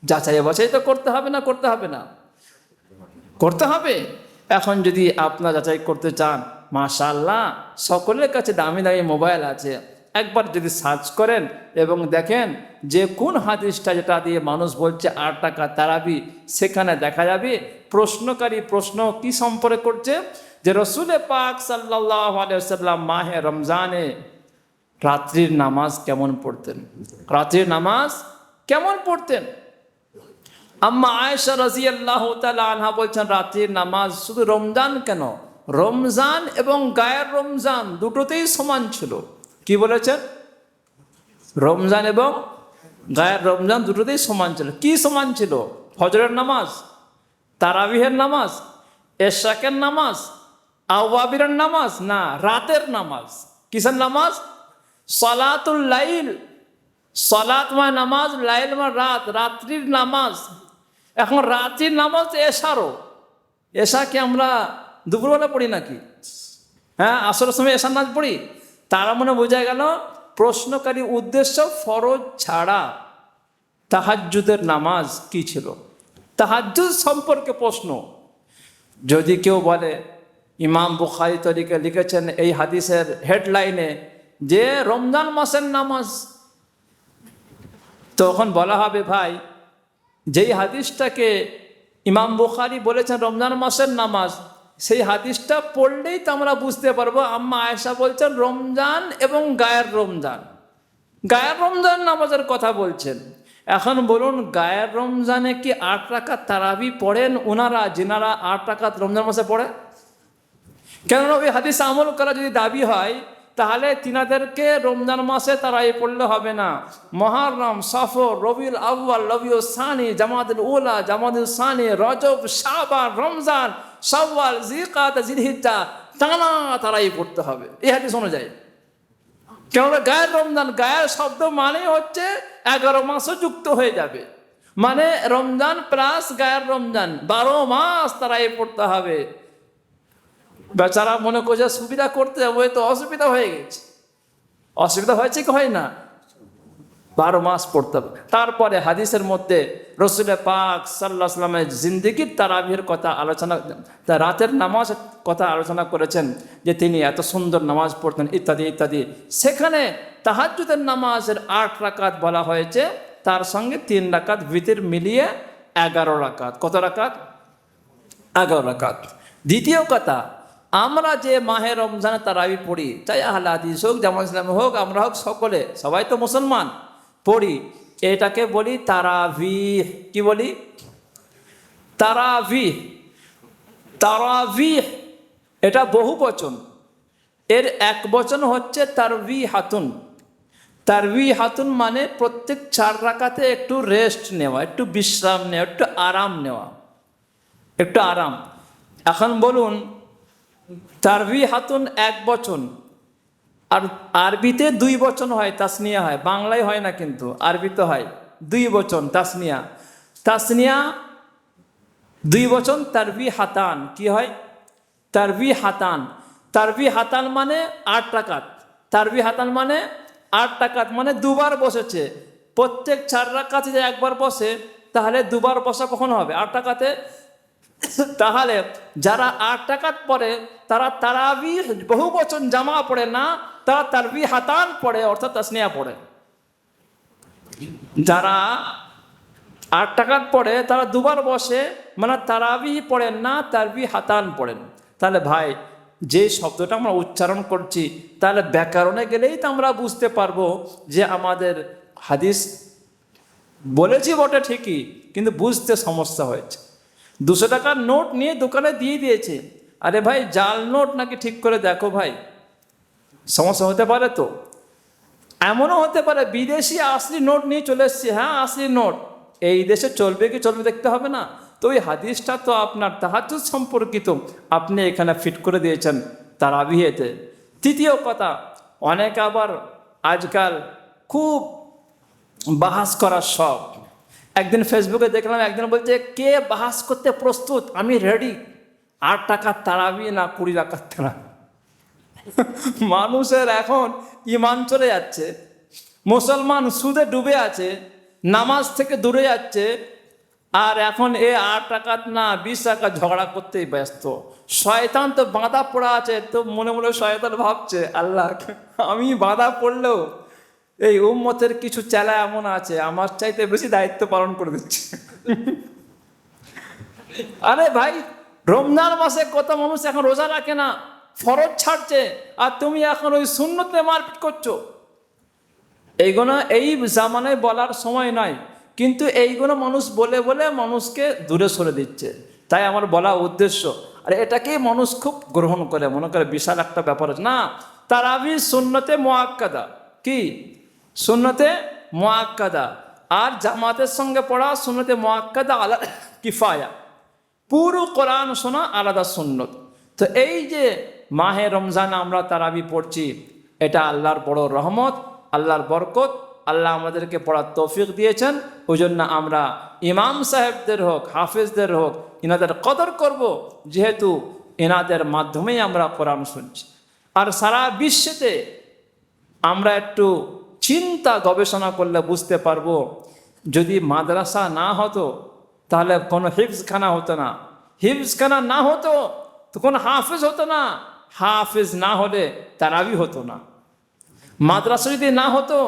যাচাই বাছাই তো করতে হবে না? করতে হবে না? করতে হবে। এখন যদি আপনারা যাচাই করতে চান, মাশাআল্লাহ সকলের কাছে দামি দামি মোবাইল আছে, একবার যদি সার্চ করেন এবং দেখেন যে কোন হাদিসটা যেটা দিয়ে মানুষ বলছে 8 রাকাত তারাবি, সেখানে দেখা যাবে প্রশ্নকারী প্রশ্ন কি সম্পর্কে করছে, যে রসুল পাক সাল্লাল্লাহু আলাইহি ওয়াসাল্লাম মাহে রমজানে রাত্রির নামাজ কেমন পড়তেন, রাত্রির নামাজ কেমন পড়তেন। আম্মা আয়েশা রাদিয়াল্লাহু তাআলা আনহা বলছেন রাত্রির নামাজ শুধু রমজান কেন, রমজান এবং গায়ের রমজান দুটোতেই সমান ছিল। কি বলেছেন? রমজান এবং গায়ের রমজান দুটোতেই সমান ছিল। কি সমান ছিল? ফজরের নামাজ, তারাবিহের নামাজ, এশাকের নামাজ, আওয়াবিরের নামাজ, না রাতের নামাজ। কিসের নামাজ? সালাতুল লাইল। সালাত মানে নামাজ, লাইল মানে রাত, রাত্রির নামাজ। এখন রাত্রির নামাজ এশারও, এশা কি আমরা দুপুরবেলা পড়ি নাকি? হ্যাঁ, আসরের সময় এশার নামাজ পড়ি। তারা মনে বোঝা গেল প্রশ্নকারী উদ্দেশ্য ফরজ ছাড়া তাহাজ্জুদের নামাজ কি ছিল, তাহাজ্জুদ সম্পর্কে প্রশ্ন। যদি কেউ বলে ইমাম বুখারী তরিকে লিখেছেন এই হাদিসের হেডলাইনে যে রমজান মাসের নামাজ, তখন বলা হবে ভাই যেই হাদিসটাকে ইমাম বুখারী বলেছেন রমজান মাসের নামাজ, সেই হাদিসটা পড়লেই তো আমরা বুঝতে পারবো আম্মা আয়েশা বলছেন রমজান এবং গায়ের রমজান, গায়ের রমজান নামাজের কথা বলছেন। এখন বলুন গায়ের রমজানে কি 8 রাকাত তারাবি পড়েন ওনারা, যেনারা 8 রাকাত রমজান মাসে পড়ে? কেননা ওই হাদিস আমল করা যদি দাবি হয়, তাহলে তিনাদেরকে রমজান মাসে তারাই পড়লে হবে না। মুহররম, সফর, রবিউল আউয়াল, রবিউল সানি, জামাতুল উলা, জামাতুল সানি, রজব, শাবান, রমজান, শাওয়াল, জিলকাদ, জিলহিজ্জা টানা তারাই পড়তে হবে এই হাদিস অনুযায়ী। কেননা গায়ের রমজান, গায়ের শব্দ মানে হচ্ছে 11 মাসও যুক্ত হয়ে যাবে, মানে রমজান প্লাস গায়ের রমজান, 12 মাস তারাই পড়তে হবে। বেচারা মনে করছে সুবিধা করতে হবে, তো অসুবিধা হয়ে গেছে। অসুবিধা হয়েছে কি হয় না? 12 মাস পড়তে হবে। তারপরে হাদিসের মধ্যে রসুল পাক সাল্লাল্লাহু আলাইহি ওয়াসাল্লামের জিন্দেগির তারাবির কথা আলোচনা, রাতের নামাজ কথা আলোচনা করেছেন, যে তিনি এত সুন্দর নামাজ পড়তেন ইত্যাদি ইত্যাদি। সেখানে তাহাজ্জুদের নামাজের 8 রাকাত বলা হয়েছে, তার সঙ্গে 3 রাকাত ভিতর মিলিয়ে 11 রাকাত। কত রাকাত? 11 রাকাত। দ্বিতীয় কথা, আমরা যে মাহে রমজানে তারাবি পড়ি, চাই আহলে হাদিস হোক, জামাত ইসলামী হোক, আমরা হোক, সকলে সবাই তো মুসলমান পড়ি, এটাকে বলি তারাবিহ। কি বলি? তারাবিহ। তারাবিহ এটা বহু বচন, এর এক বচন হচ্ছে তারবিহাতুন। তারবিহাতুন মানে প্রত্যেক 4 রাকাতে একটু রেস্ট নেওয়া, একটু বিশ্রাম নেওয়া, একটু আরাম নেওয়া, একটু আরাম। এখন বলুন, তারবিহাতুন এক বচন, আর আরবিতে 2 বচন হয়, তাসনিয়া হয়, বাংলায় হয় না, কিন্তু আরবিতে হয় 2 বচন তাসনিয়া। তাসনিয়া 2 বচন তারবিহাতান। কি হয়? তারবিহাতান। তারবিহাতান মানে 8 রাকাত। তারবিহাতান মানে 8 রাকাত, মানে 2 বার বসেছে। প্রত্যেক 4 রাকাতে যদি একবার বসে, তাহলে 2 বার বসা কখন হবে? 8 রাকাতে। তাহলে যারা 8 রাকাত পড়ে তারা তারাবিহ বহু বচন জামা পড়ে না, তারা তারবিহাতান পড়ে, অর্থাৎ তাসনিয়া পড়ে। যারা 8 রাকাত পড়ে তারা 2 বার বসে, মানে তারাবিহ পড়েন না, তারবিহাতান পড়েন। তাহলে ভাই, যে শব্দটা আমরা উচ্চারণ করছি, তাহলে ব্যাকরণে গেলেই তো আমরা বুঝতে পারবো যে আমাদের হাদিস বলেছি বটে ঠিকই, কিন্তু বুঝতে সমস্যা হয়েছে। 200 টাকার নোট নিয়ে দোকানে দিয়ে দিয়েছে, আরে ভাই জাল নোট নাকি ঠিক করে দেখো ভাই, সমস্যা হতে পারে তো। এমনও হতে পারে বিদেশি আসলি নোট নিয়ে চলে এসছে, হ্যাঁ আসলি নোট, এই দেশে চলবে কি চলবে দেখতে হবে না? তো ওই হাদিসটা তো আপনার তাহাজ্জুদ সম্পর্কিত, আপনি এখানে ফিট করে দিয়েছেন তারাবিহেতে। তৃতীয় কথা, অনেকে আবার আজকাল খুব বাহাস করার শখ। একদিন ফেসবুকে দেখলাম, একদিন বলছে, কে বাহাস করতে প্রস্তুত? আমি রেডি। 8 টাকার তারাবি না 20 টাকার তারাবি। মানুষের এখন ইমান চলে যাচ্ছে, মুসলমান সুদে ডুবে আছে, নামাজ থেকে দূরে যাচ্ছে, আর এখন 8 টাকাত না 20 টাকা ঝগড়া করতেই ব্যস্ত। শয়তান তো বাঁধা পড়া আছে, তো মনে মনে শয়তান ভাবছে, আল্লাহ আমি বাঁধা পড়লেও এই উম্মতের কিছু চেলা এমন আছে আমার চাইতে বেশি দায়িত্ব পালন করে দিচ্ছে। আরে ভাই, রমজান মাসে কত মানুষ এখন রোজা রাখে না, ফরজ ছাড়ছে, আর তুমি এখন ওই সুন্নতে মারপিট করছো। এইগুলো এই জামানায় বলার সময় নয়, কিন্তু এইগুলো মানুষ বলে বলে মানুষকে দূরে সরে দিচ্ছে। তাই আমার বলা উদ্দেশ্য, আর এটাকেই মানুষ খুব গ্রহণ করে, মনে করে বিশাল একটা ব্যাপার না। তারাবি সুন্নতে মুআক্কাদা। কি? সুন্নতে মুআক্কাদা। আর জামাতের সঙ্গে পড়া সুন্নতে মুআক্কাদা আলা কিফায়া। পুরো কোরআন শোনা আলাদা সুন্নত। তো এই যে মাহে রমজান আমরা তারাবি পড়ছি, এটা আল্লাহর বড় রহমত, আল্লাহর বরকত। আল্লাহ আমাদেরকে পড়ার তৌফিক দিয়েছেন, ওই জন্য আমরা ইমাম সাহেবদের হোক, হাফেজদের হোক, এনাদের কদর করব, যেহেতু এনাদের মাধ্যমেই আমরা কোরআন শুনছি। আর সারা বিশ্বেতে আমরা একটু চিন্তা গবেষণা করলে বুঝতে পারবো, যদি মাদ্রাসা না হতো তাহলে কোনো হিফজখানা হতো না, হিফজখানা না হতো তো কোনো হাফেজ হতো না, হাফেজ না হলে তারাবি হতো না, মাদ্রাসা যদি না হতো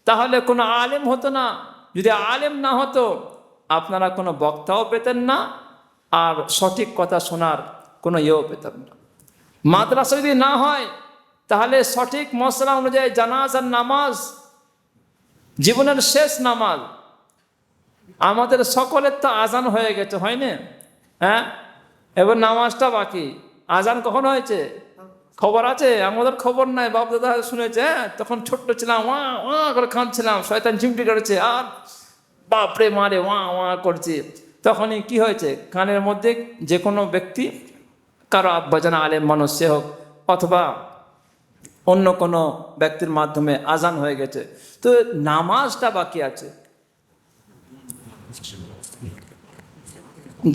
তাহলে কোনো আলেম হতো না, যদি আলেম না হতো আপনারা কোনো বক্তাও পেতেন না, আর সঠিক কথা শোনার কোনো ইয়েও পেতেন না। মাদ্রাসা যদি না হয় তাহলে সঠিক মশলা অনুযায়ী জানাজার নামাজ, জীবনের শেষ নামাজ। আমাদের সকলের তো আজান হয়ে গেছে, হয় না? হ্যাঁ, এবার নামাজটা বাকি। আজান কখন হয়েছে খবর আছে? আমাদের খবর নাই, বাপ দাদা শুনেছে, তখন ছোট্ট ছিলাম, ওয়া ওয়া করে কাঁদছিলাম, শয়তান চিমটি করেছে, আর বাপরে মারে ওয়া ওয়া করছে। তখনই কি হয়েছে? কানের মধ্যে যে কোনো ব্যক্তি, কারো আব্বাজান আলেম মানুষ সে হোক, অথবা অন্য কোনো ব্যক্তির মাধ্যমে আজান হয়ে গেছে, তো নামাজটা বাকি আছে।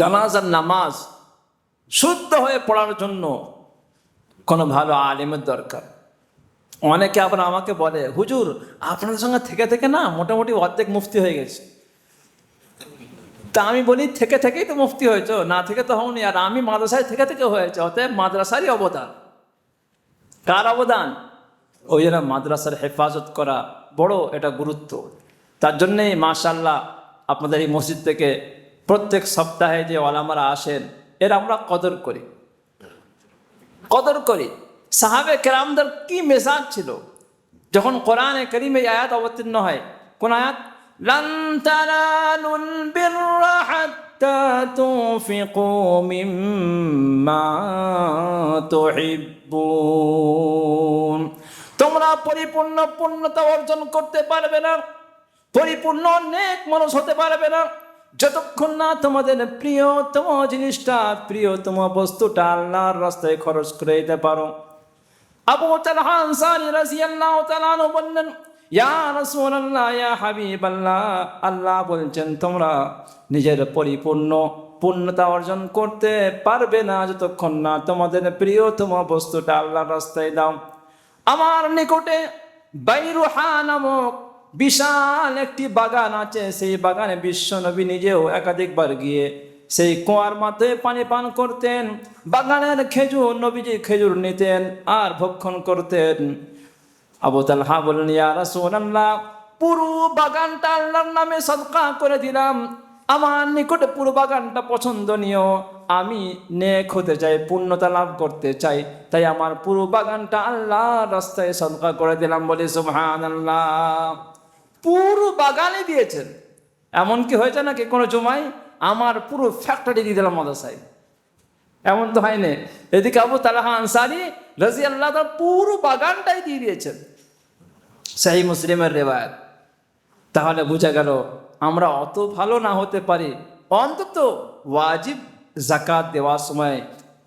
জানাজার নামাজ শুদ্ধ হয়ে পড়ার জন্য কোনো ভালো আলেমের দরকার। অনেকে আবার আমাকে বলে, হুজুর আপনাদের সঙ্গে থেকে থেকে না মোটামুটি অর্ধেক মুফতি হয়ে গেছে। তা আমি বলি, থেকে থেকেই তো মুফতি হয়েছ, না থেকে তো হওনি। আর আমি মাদ্রাসায় থেকে থেকে হয়েছে, অতএব মাদ্রাসারই অবদান। কার অবদান? ওই জন্য মাদ্রাসার হেফাজত করা বড় এটা গুরুত্ব। তার জন্যেই মাশাআল্লাহ আপনাদের এই মসজিদ থেকে প্রত্যেক সপ্তাহে যে ওলামারা আসেন, এর আমরা কদর করি। কদর করি। সাহাবে কেরামদের কি মেজাজ ছিল! যখন কোরআনে কারীমে এই আয়াত অবতীর্ণ হয়, কোন আয়াত? লান তানালুল বিররা হাত্তা তুনফিকু মিম্মা তুহিব্বুন। তোমরা পরিপূর্ণ পূর্ণতা অর্জন করতে পারবে না, পরিপূর্ণ নেক মানুষ হতে পারবে না, যতক্ষণ না তোমাদের প্রিয়তম জিনিসটা, প্রিয়তম বস্তুটা আল্লাহর রাস্তায় খরচ করে দিতে পারো। আবু তালহা আনসারী রাদিয়াল্লাহু তাআলা আনহু বললেন, ইয়া রাসূলুল্লাহ, ইয়া হাবিবাল্লাহ, আল্লাহ বলছেন তোমরা নিজের পূর্ণতা অর্জন করতে পারবে না যতক্ষণ না তোমাদের প্রিয়তম বস্তুটা আল্লাহর রাস্তায় দাও। আমার নিকটে বাইরুহা নামক বিশাল একটি বাগান আছে, সেই বাগানে বিশ্বনবী নিজেও একাধিকবার গিয়ে সেই কুয়ার মাথায় পানি পান করতেন। বাগানের খেজুর, নবীজি খেজুর নিতেন আর ভক্ষণ করতেন। আবু তালহা বললেন, ইয়া রাসূলুল্লাহ, পুরো বাগানটা আল্লাহর নামে সদকা করে দিলাম, আমার নিকটে পুরো বাগানটা পছন্দনীয়, আমি নেক হতে চাই, পূর্ণতা লাভ করতে চাই, তাই আমার পুরো বাগানটা আল্লাহর রাস্তায় সদকা করে দিলাম। বলে সুবহানাল্লাহ। পুরো বাগানে দিয়েছেন। এমন কি হয়েছে নাকি কোনো জুমায় আমার পুরো ফ্যাক্টরি দিয়ে দিলাম মাদ্রাসায়? এমন তো হয়নি। এদিকে আবু তালহা আনসারী রাদিয়াল্লাহু তাআলা পুরো বাগানটাই দিয়ে দিয়েছেন। সহিহ মুসলিমের রিওয়ায়াত। তাহলে বোঝা গেল আমরা অত ভালো না হতে পারি, অন্তত ওয়াজিব যাকাত দেওয়ার সময়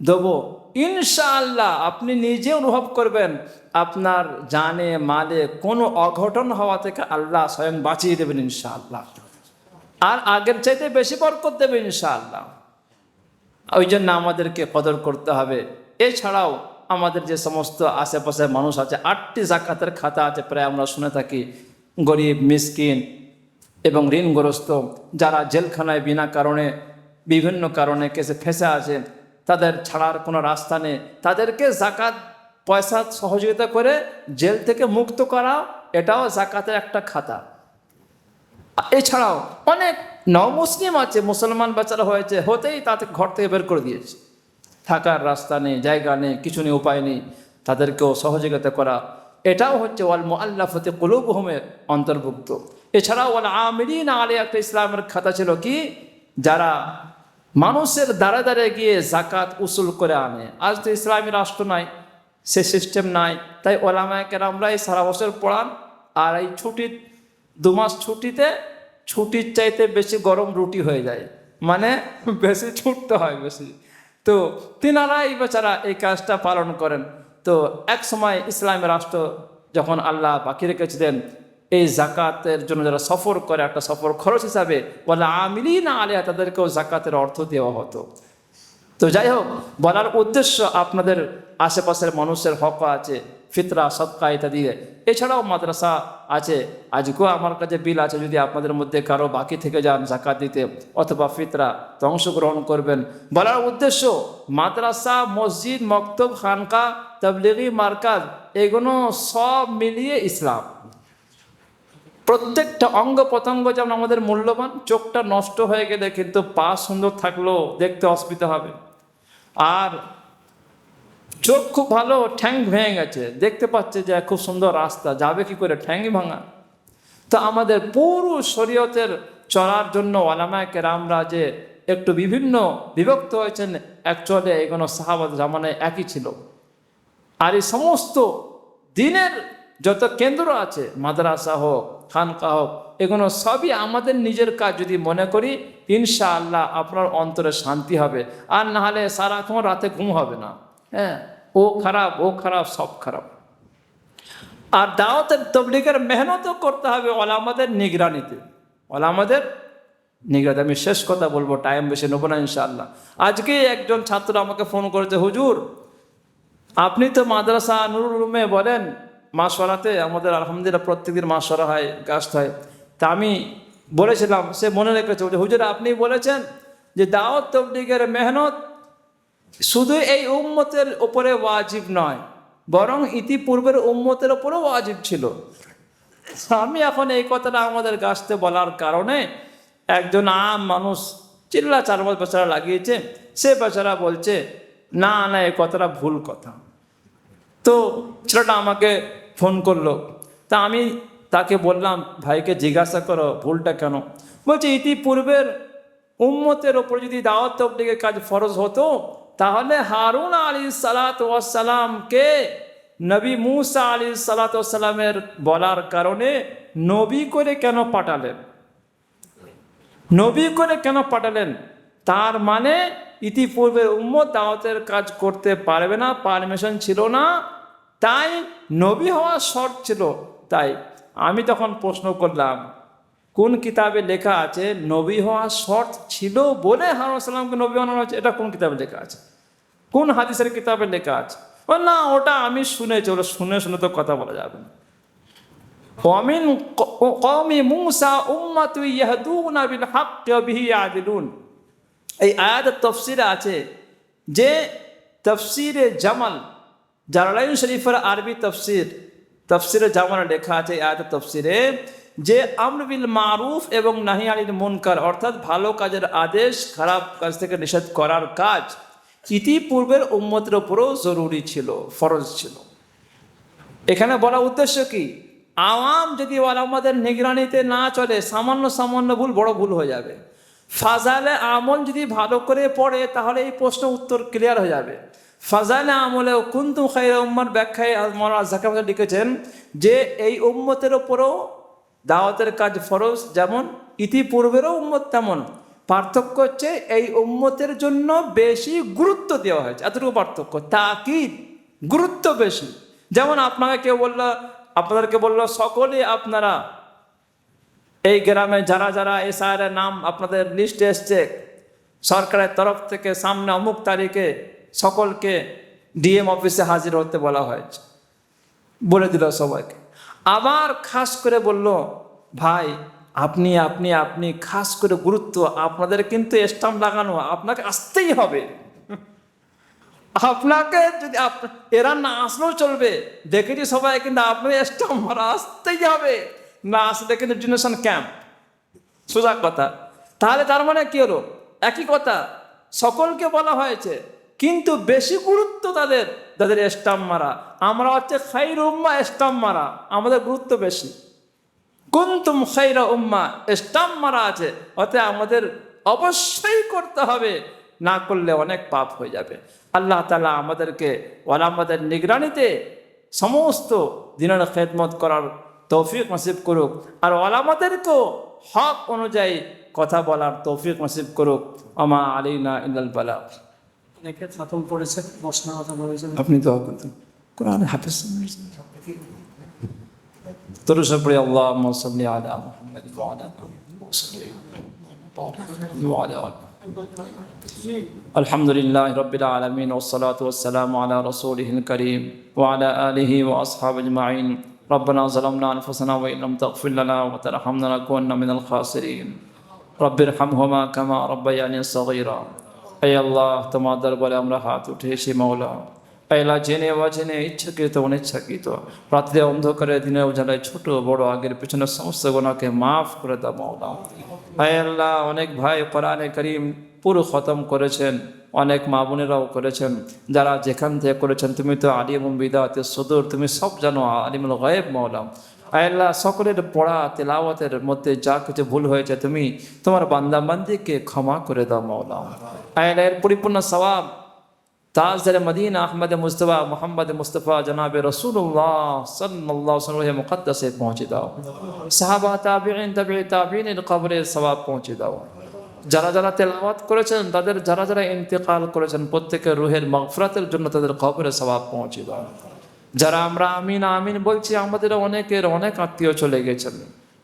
দেব, ইনশাআল্লাহ আপনি নিজে অনুভব করবেন আপনার জানে মালে কোনো অঘটন হওয়া থেকে আল্লাহ স্বয়ং বাঁচিয়ে দেবেন ইনশাআল্লাহ, আর আগের চাইতে বেশি বরকত দেবে ইনশাআল্লাহ। ওই জন্য আমাদেরকে কদর করতে হবে। এছাড়াও আমাদের যে সমস্ত আশেপাশে মানুষ আছে, 8টি জাকাতের খাতা আছে প্রায় আমরা শুনে থাকি। গরিব, মিসকিন এবং ঋণগ্রস্ত, যারা জেলখানায় বিনা কারণে বিভিন্ন কারণে কেসে ফেঁসে আছে, তাদের ছাড়ার কোনো রাস্তা নেই, তাদেরকে জাকাত পয়সা সহযোগিতা করে জেল থেকে মুক্ত করা, এটাও জাকাতের একটা খাতা। এছাড়াও অনেক নমুসলিম আছে, মুসলমান বাচ্চারা হয়েছে, হতেই তাতে ঘর থেকে বের করে দিয়েছে, থাকার রাস্তা নেই, জায়গা নেই, কিছু নেই, উপায় নেই, তাদেরকেও সহযোগিতা করা, এটাও হচ্ছে ওয়াল মুআল্লাফাতি কুলুবুহুমের অন্তর্ভুক্ত। এছাড়াও ওয়াল আমিলিনা আলাইহা একটা ইসলামের খাতা ছিল কি, যারা মানুষের দ্বারে দ্বারে গিয়ে জাকাত উসুল করে আনে। আজ তো ইসলামী রাষ্ট্র নাই, সে সিস্টেম নাই, তাই ওলামায়ে কেরামরাই সারা বছর পড়ান, আর এই ছুটির 2 মাস ছুটিতে ছুটির চাইতে বেশি গরম রুটি হয়ে যায়, মানে বেশি ছুটতে হয় বেশি। তো তিনারাই বেচারা এই কাজটা পালন করেন। তো এক সময় ইসলামী রাষ্ট্র যখন আল্লাহ বাকি রেখেছিলেন, এই জাকাতের জন্য যারা সফর করে একটা সফর খরচ হিসাবে বলে আমিলিনা আলাইহা, তাদেরকেও জাকাতের অর্থ দেওয়া হতো। তো যাই হোক, বলার উদ্দেশ্য আপনাদের আশেপাশের মানুষের হক আছে, ফিতরা, সদকা ইত্যাদি। এছাড়াও মাদ্রাসা আছে, আজকেও আমার কাছে বিল আছে, যদি আপনাদের মধ্যে কারো বাকি থেকে যান জাকাত দিতে অথবা ফিতরা, তো অংশগ্রহণ করবেন। বলার উদ্দেশ্য, মাদ্রাসা, মসজিদ, মক্তব, খানকা, তাবলিগি মার্কাজ, এগুলো সব মিলিয়ে ইসলাম। প্রত্যেকটা অঙ্গ প্রত্যঙ্গ যেমন আমাদের মূল্যবান, চোখটা নষ্ট হয়ে গেলে কিন্তু পা সুন্দর থাকলেও দেখতে অসুবিধা হবে, আর চোখ খুব ভালো, ঠ্যাং ভেঙে গেছে, দেখতে পাচ্ছে যে খুব সুন্দর রাস্তা, যাবে কি করে, ঠ্যাংই ভাঙা। তো আমাদের পুরো শরীয়তের চলার জন্য ওলামায়ে কেরামরা যে একটু বিভিন্ন বিভক্ত হয়েছেন, অ্যাকচুয়ালি এগুলো সাহাবাত জামানায় একই ছিল। আর এই সমস্ত দিনের যত কেন্দ্র আছে, মাদ্রাসা হোক, খানকা হোক, এগুলো সবই আমাদের নিজের কাজ যদি মনে করি, ইনশাআল্লাহ আপনার অন্তরে শান্তি হবে। আর না হলে সারাক্ষণ রাতে ঘুম হবে না, হ্যাঁ, ও খারাপ, ও খারাপ, সব খারাপ। আর দাওয়াতের তবলিগের মেহনতও করতে হবে ওলামাদের নিগরানিতে, ওলামাদের নিগরানিতে। আমি শেষ কথা বলবো, টাইম বেশি নেবো না ইনশাআল্লাহ। আজকে একজন ছাত্র আমাকে ফোন করেছে, হুজুর আপনি তো মাদ্রাসা নুরুল উলুমে বলেন মাশওয়ারাতে, আমাদের আলহামদুলিল্লাহ প্রত্যেকদিন মাশওয়ারা হয়, গাস্ট হয়। তা আমি বলেছিলাম, সে মনে রেখেছে, হুজুর আপনি বলেছেন যে দাওয়াত তবলিগের মেহনত শুধু এই উম্মতের উপরে ওয়াজিব নয়, বরং ইতিপূর্বের উম্মতের উপরেও ওয়াজিব ছিল। আমি এখন এই কথাটা আমাদের গাছতে বলার কারণে একজন আম মানুষ চিল্লা চারবাজ বেচারা লাগিয়েছে, সে বেচারা বলছে না না, এই কথাটা ভুল কথা। তো ছেলেটা আমাকে ফোন করলো, তা আমি তাকে বললাম, ভাইকে জিজ্ঞাসা করো ভুলটা কেন। বলছে ইতিপূর্বের উম্মতের ওপর যদি দাওয়াত তাবলীগের কাজ ফরজ হতো, তাহলে হারুন আলাইহিসসালামকে নবী মুসা আলাইহিসসালামের বলার কারণে নবী করে কেন পাঠালেন, নবী করে কেন পাঠালেন? তার মানে ইতিপূর্বে উম্মত দাওয়াতের কাজ করতে পারবে না, পারমিশন ছিল না, তাই নবী হওয়ার শর্ত ছিল। তাই আমি তখন প্রশ্ন করলাম, কোন কিতাবে লেখা আছে নবী হওয়ার শর্ত ছিল বলে হারুন সালামকে নবী বানানো হয়েছে? এটা কোন কিতাবে লেখা আছে? কোন হাদিসের কিতাবে লেখা আছে? না, ওটা আমি শুনেছি, ওটা শুনে শুনে তো কথা বলা যাবে না। ومن قوم موسى أمة يهدون بالحق وبه يعدلون। এই আয়াতের তাফসীরে আছে যে তাফসীরে জামাল, জালালাইন শরীফের আরবি তাফসীরে জামালে লেখা আছে এই আয়াতের তাফসীরে যে আমর বিল মারুফ এবং নাহি আনিল মুনকার, অর্থাৎ ভালো কাজের আদেশ, খারাপ কাজ থেকে নিষেধ করার কাজ ইতিপূর্বের উম্মতের উপরও জরুরি ছিল, ফরজ ছিল। এখানে বলা উদ্দেশ্য কি? আওয়াম যদি ওলামাদের নিগরানিতে না চলে, সামান্য ভুল বড় ভুল হয়ে যাবে। ফাজালে আমল যদি ভালো করে পড়ে, তাহলে এই প্রশ্ন উত্তর ক্লিয়ার হয়ে যাবে। ফাজালে আমলে কুনতুম খায়রা উম্মার ব্যাখ্যায় মাওলানা যাকির হোসেন লিখেছেন যে এই উম্মতের ওপরও দাওয়াতের কাজ ফরজ, যেমন ইতিপূর্বেরও উম্মত তেমন। পার্থক্য হচ্ছে এই উম্মতের জন্য বেশি গুরুত্ব দেওয়া হয়েছে, এতটুকু পার্থক্য। তাকিদ, গুরুত্ব বেশি। যেমন আপনাদেরকে বললো সকলে আপনারা এই গ্রামে যারা এসআইয়ের নাম আপনাদের লিস্টে এসছে, সরকারের তরফ থেকে সামনে অমুক তারিখে সকলকে ডিএম অফিসে হাজির হতে বলা হয়েছে, বলে দিল সবাইকে। আবার খাস করে বলল, ভাই আপনি আপনি আপনি খাস করে গুরুত্ব, আপনাদের কিন্তু স্টাম্প লাগানো, আপনাকে আসতেই হবে। আপনাকে যদি এরা না আসলেও চলবে, দেখেছি সবাই, কিন্তু আপনার স্টাম্প মারা আসতেই হবে, না আসলে কিন্তু ডিটেনশন ক্যাম্প। সোজা কথা। তাহলে তার মানে কি হলো? একই কথা, সকলকে বলা হয়েছে, কিন্তু বেশি গুরুত্ব তাদের স্টাম্প মারা। আমরা হচ্ছে খাইর উম্মা, স্টাম্প মারা আমাদের গুরুত্ব বেশি। কুনতুম খাইরা উম্মা, স্টাম্প মারা আছে, অতএব আমাদের অবশ্যই করতে হবে, না করলে অনেক পাপ হয়ে যাবে। আল্লাহ তাআলা আমাদেরকে ওলামাদের নিগরানিতে সমস্ত দিনের খেদমত করার তৌফিক নসিব করুক, আর ওলামাদেরকেও হক অনুযায়ী কথা বলার তৌফিক নসিব করুক। আমা আলাইনা ইল্লাল বালাগ। অনেকে খতম পড়েছে, মশলা কথা বলেছেন। আপনি তো কোরআন হাফেজ তরুষ পড়ে আল্লাহুম্মা সাল্লি আলা মুহাম্মাদ ওয়া আলা আলহামদুলিল্লাহি রাব্বিল আলামিন ওয়াসসালাতু ওয়াসসালামু আলা রাসূলিহিল কারীম ওয়া আলা আলিহি ওয়া আসহাবিহি আজমাইন। রব্বানা যালামনা আনফুসানা ওয়া ইল্লাম তাগফির লানা ওয়া তারহামনা লাকুন্না মিনাল খাসিরিন। রব্বিরহামহুমা কামা রাব্বায়ানি সাগীরা। হে আল্লাহ, তোমার দরবারে আমরা হাত উঠেছি মাওলা। আল্লাহ, জেনে অজেনে, ইচ্ছাকৃত অনিচ্ছাকৃত, রাত্রে অন্ধকারে দিনে উজালায় ছোট বড় আগের পেছনে সমস্ত গুনাহকে মাফ করে দাও মাওলা। হে আল্লাহ, অনেক ভাই কোরআনে কারীম পুরো খতম করেছেন, অনেক মা বোনেরাও করেছেন, যারা যেখান থেকে করেছেন তুমি তো আলিমুল বিদাতে সুদূর, তুমি সব জানো, আলিমুল গায়েব মাওলা। আল্লাহ, সকলের পড়া তেলাওয়াতের মধ্যে যা কিছু ভুল হয়েছে তুমি তোমার বান্দা বান্দিকে ক্ষমা করে দাও মাওলা। আল্লাহ, এর পরিপূর্ণ সওয়াব তাজদার মদিনা আহমদ মুস্তফা মোহাম্মদ মুস্তফা জনাবে রাসূলুল্লাহ সাল্লাল্লাহু আলাইহি ওয়াসাল্লাম মুকদ্দাসে পৌঁছে দাও। সাহাবা তাবিঈন তাবিঈনের কবরে সওয়াব পৌঁছে দাও। যারা তেলাওয়াত করেছেন, তাদের যারা ইন্তেকাল করেছেন, প্রত্যেকের রুহের মাগফিরাতের জন্য তাদের কবরে সওয়াব পৌঁছে দাও। যারা আমরা আমিন আমিন বলছি, আমাদের অনেকের অনেক আত্মীয় চলে গেছেন,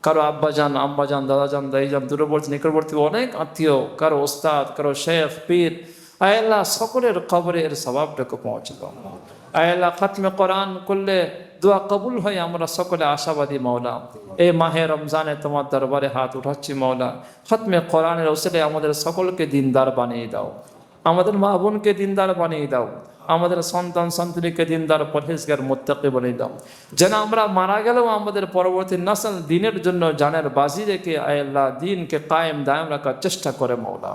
কারো আব্বাজান আম্মাজান দাদাজান দাইজান দূরবর্তী নিকটবর্তী অনেক আত্মীয়, কারো ওস্তাদ, কারো শেখ পীর। আল্লাহ, সকলের কবরে এর সওয়াবটাকে পৌঁছে দাও। আল্লাহ, খাতমে কোরআন করলে দোয়া কবুল হয়, আমরা সকলে আশাবাদী মাওলা। এই মাহে রমজানে তোমার দরবারে হাত উঠাচ্ছি মাওলা, খাতমে কোরআনের ওসিলায় আমাদের সকলকে দিনদার বানিয়ে দাও, আমাদের মা বোনকে দিনদার বানিয়ে দাও, আমাদের সন্তান সন্ততিকে দিনদার পরহেজগার মুত্তাকি বানিয়ে দাও, যেন আমরা মারা গেলেও আমাদের পরবর্তী নসল দিনের জন্য জানের বাজি রেখে আল্লাহ দিনকে কায়েম দায়েম রাখার চেষ্টা করে মাওলা।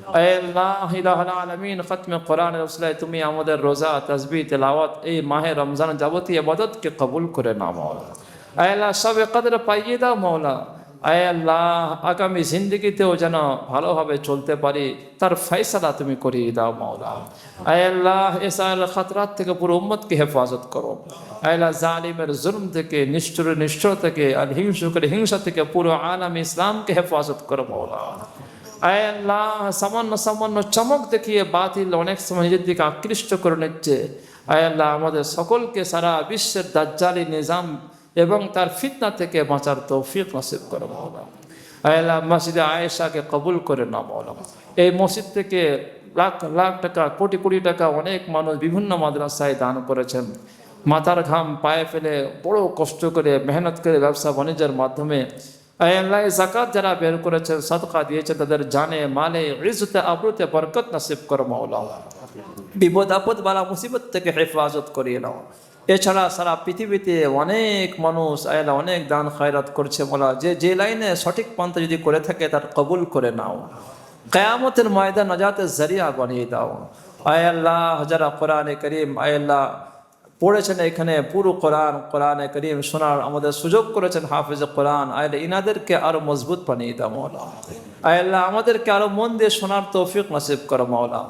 আল্লাহ ইলাহুল আলামিন খতমে কোরআনের ওসিলায় তুমি আমাদের রোজা তাসবিহ তেলাওয়াত এই মাহে রমজান যাবতীয় ইবাদতকে কবুল করে নাও মাওলা। আল্লাহ সবে কদর পাইয়ে দাও মাওলা। আল্লাহ আগামী জিন্দগিতেও যেন ভালোভাবে চলতে পারি তার ফয়সালা তুমি করিয়ে দাও মাওলা। আল্লাহ ইসরায়েল খাতরাত থেকে পুরো উম্মতকে হেফাজত করো। আল্লাহ জালিমের জুলম থেকে নিষ্ঠুর থেকে আর হিংসুকের হিংসা থেকে পুরো আলাম ইসলামকে হেফাজত করো মাওলা। আল্লাহ সামান্য চমক দেখিয়ে বাতিল অনেক সময় নিজের দিকে আকৃষ্ট করে নিচ্ছে। আল্লাহ আমাদের সকলকে সারা বিশ্বের দাজ্জালি নিজাম এবং তার ফিতনা থেকে বাঁচার তৌফিক নসিব করো মাওলা। আল্লাহ মসজিদে আয়েশাকে কবুল করে নাও মাওলা। এই মসজিদ থেকে লাখ লাখ টাকা কোটি কোটি টাকা অনেক মানুষ বিভিন্ন মাদ্রাসায় দান করেছেন। মাথার ঘাম পায়ে ফেলে বড় কষ্ট করে মেহনত করে ব্যবসা বাণিজ্যের মাধ্যমে আল্লাহ যাকাত যারা বের করেছেন সদকা দিয়েছেন তাদের জানে মালে ইজ্জতে আবরুতে বরকত নসিব করো মাওলা। বিপদ আপদ বালা মুসিবত থেকে হেফাজত করিয়ে নাও। এছাড়া সারা পৃথিবীতে অনেক মানুষ আল্লাহ অনেক দান খয়রাত করছে মাওলা। যে লাইনে সঠিক পন্থা যদি করে থাকে তার কবুল করে নাও। কিয়ামতের ময়দান নাজাতের জরিয়া বানিয়ে দাও। আল্লাহ যারা কোরআনে কারীম আল্লাহ পড়েছেন এখানে পুরো কোরআনে কারীম শোনার আমাদের সুযোগ করেছেন হাফেজে কোরআন আল্লাহ ইনাদেরকে আরো মজবুত বানিয়ে দাও মাওলা। আল্লাহ আমাদেরকে আরো মন দিয়ে শোনার তৌফিক নসিব করো মাওলা।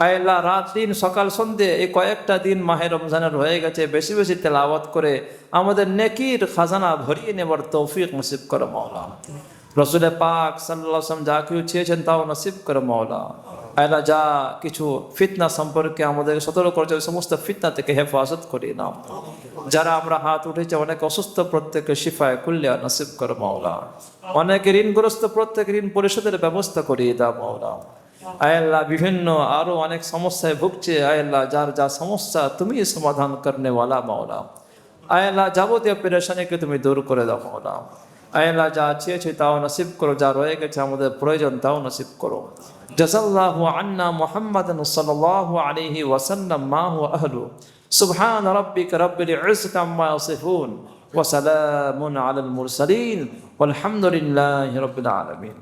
আল্লাহ রাত দিন সকাল সন্ধ্যে এই কয়েকটা দিন মাহে রমজানের হয়ে গেছে বেশি বেশি তেলাওয়াত করে আমাদের নেকির খাজানা ভরিয়ে নেবার তৌফিক নসিব করো মাওলা। রসুল পাক সাল্লাল্লাহু আলাইহি ওয়াসাল্লাম যা কিছু চেয়েছেন তাও নসিব করো মাওলা। আল্লাহ যা কিছু ফিতনা সম্পর্কে আমাদের সতর্ক করেছে ওই সমস্ত ফিতনা থেকে হেফাজত করিয়ে নাও। যারা আমরা হাত উঠেছে অনেক অসুস্থ প্রত্যেকের শিফায়ে কুল্লিয়া নসিব করো মাওলা। অনেক ঋণগ্রস্ত প্রত্যেক ঋণ পরিশোধের ব্যবস্থা করিয়ে দাও মাওলা। আল্লাহ বিভিন্ন আরো অনেক সমস্যায় ভুগছে আল্লাহ যার যা সমস্যা তুমি সমাধান করনে ওয়ালা মাওলা। আল্লাহ যাবতীয় পেরেশানিকে তুমি দূর করে দাও মাওলা। আল্লাহ যা চেয়েছে তাও নসিব করো, যা রয়ে গেছে আমাদের প্রয়োজন তাও নসিব করো। জাযাল্লাহু আন্না মুহাম্মাদান সাল্লাল্লাহু আলাইহি ওয়াসাল্লাম মা হুয়া আহলু। সুবহান রাব্বিকা রাব্বিল ইজ্জাতি আম্মা ইয়াসিফুন ওয়া সালামুন আলাল মুরসালিন ওয়ালহামদুলিল্লাহি রাব্বিল আলামিন।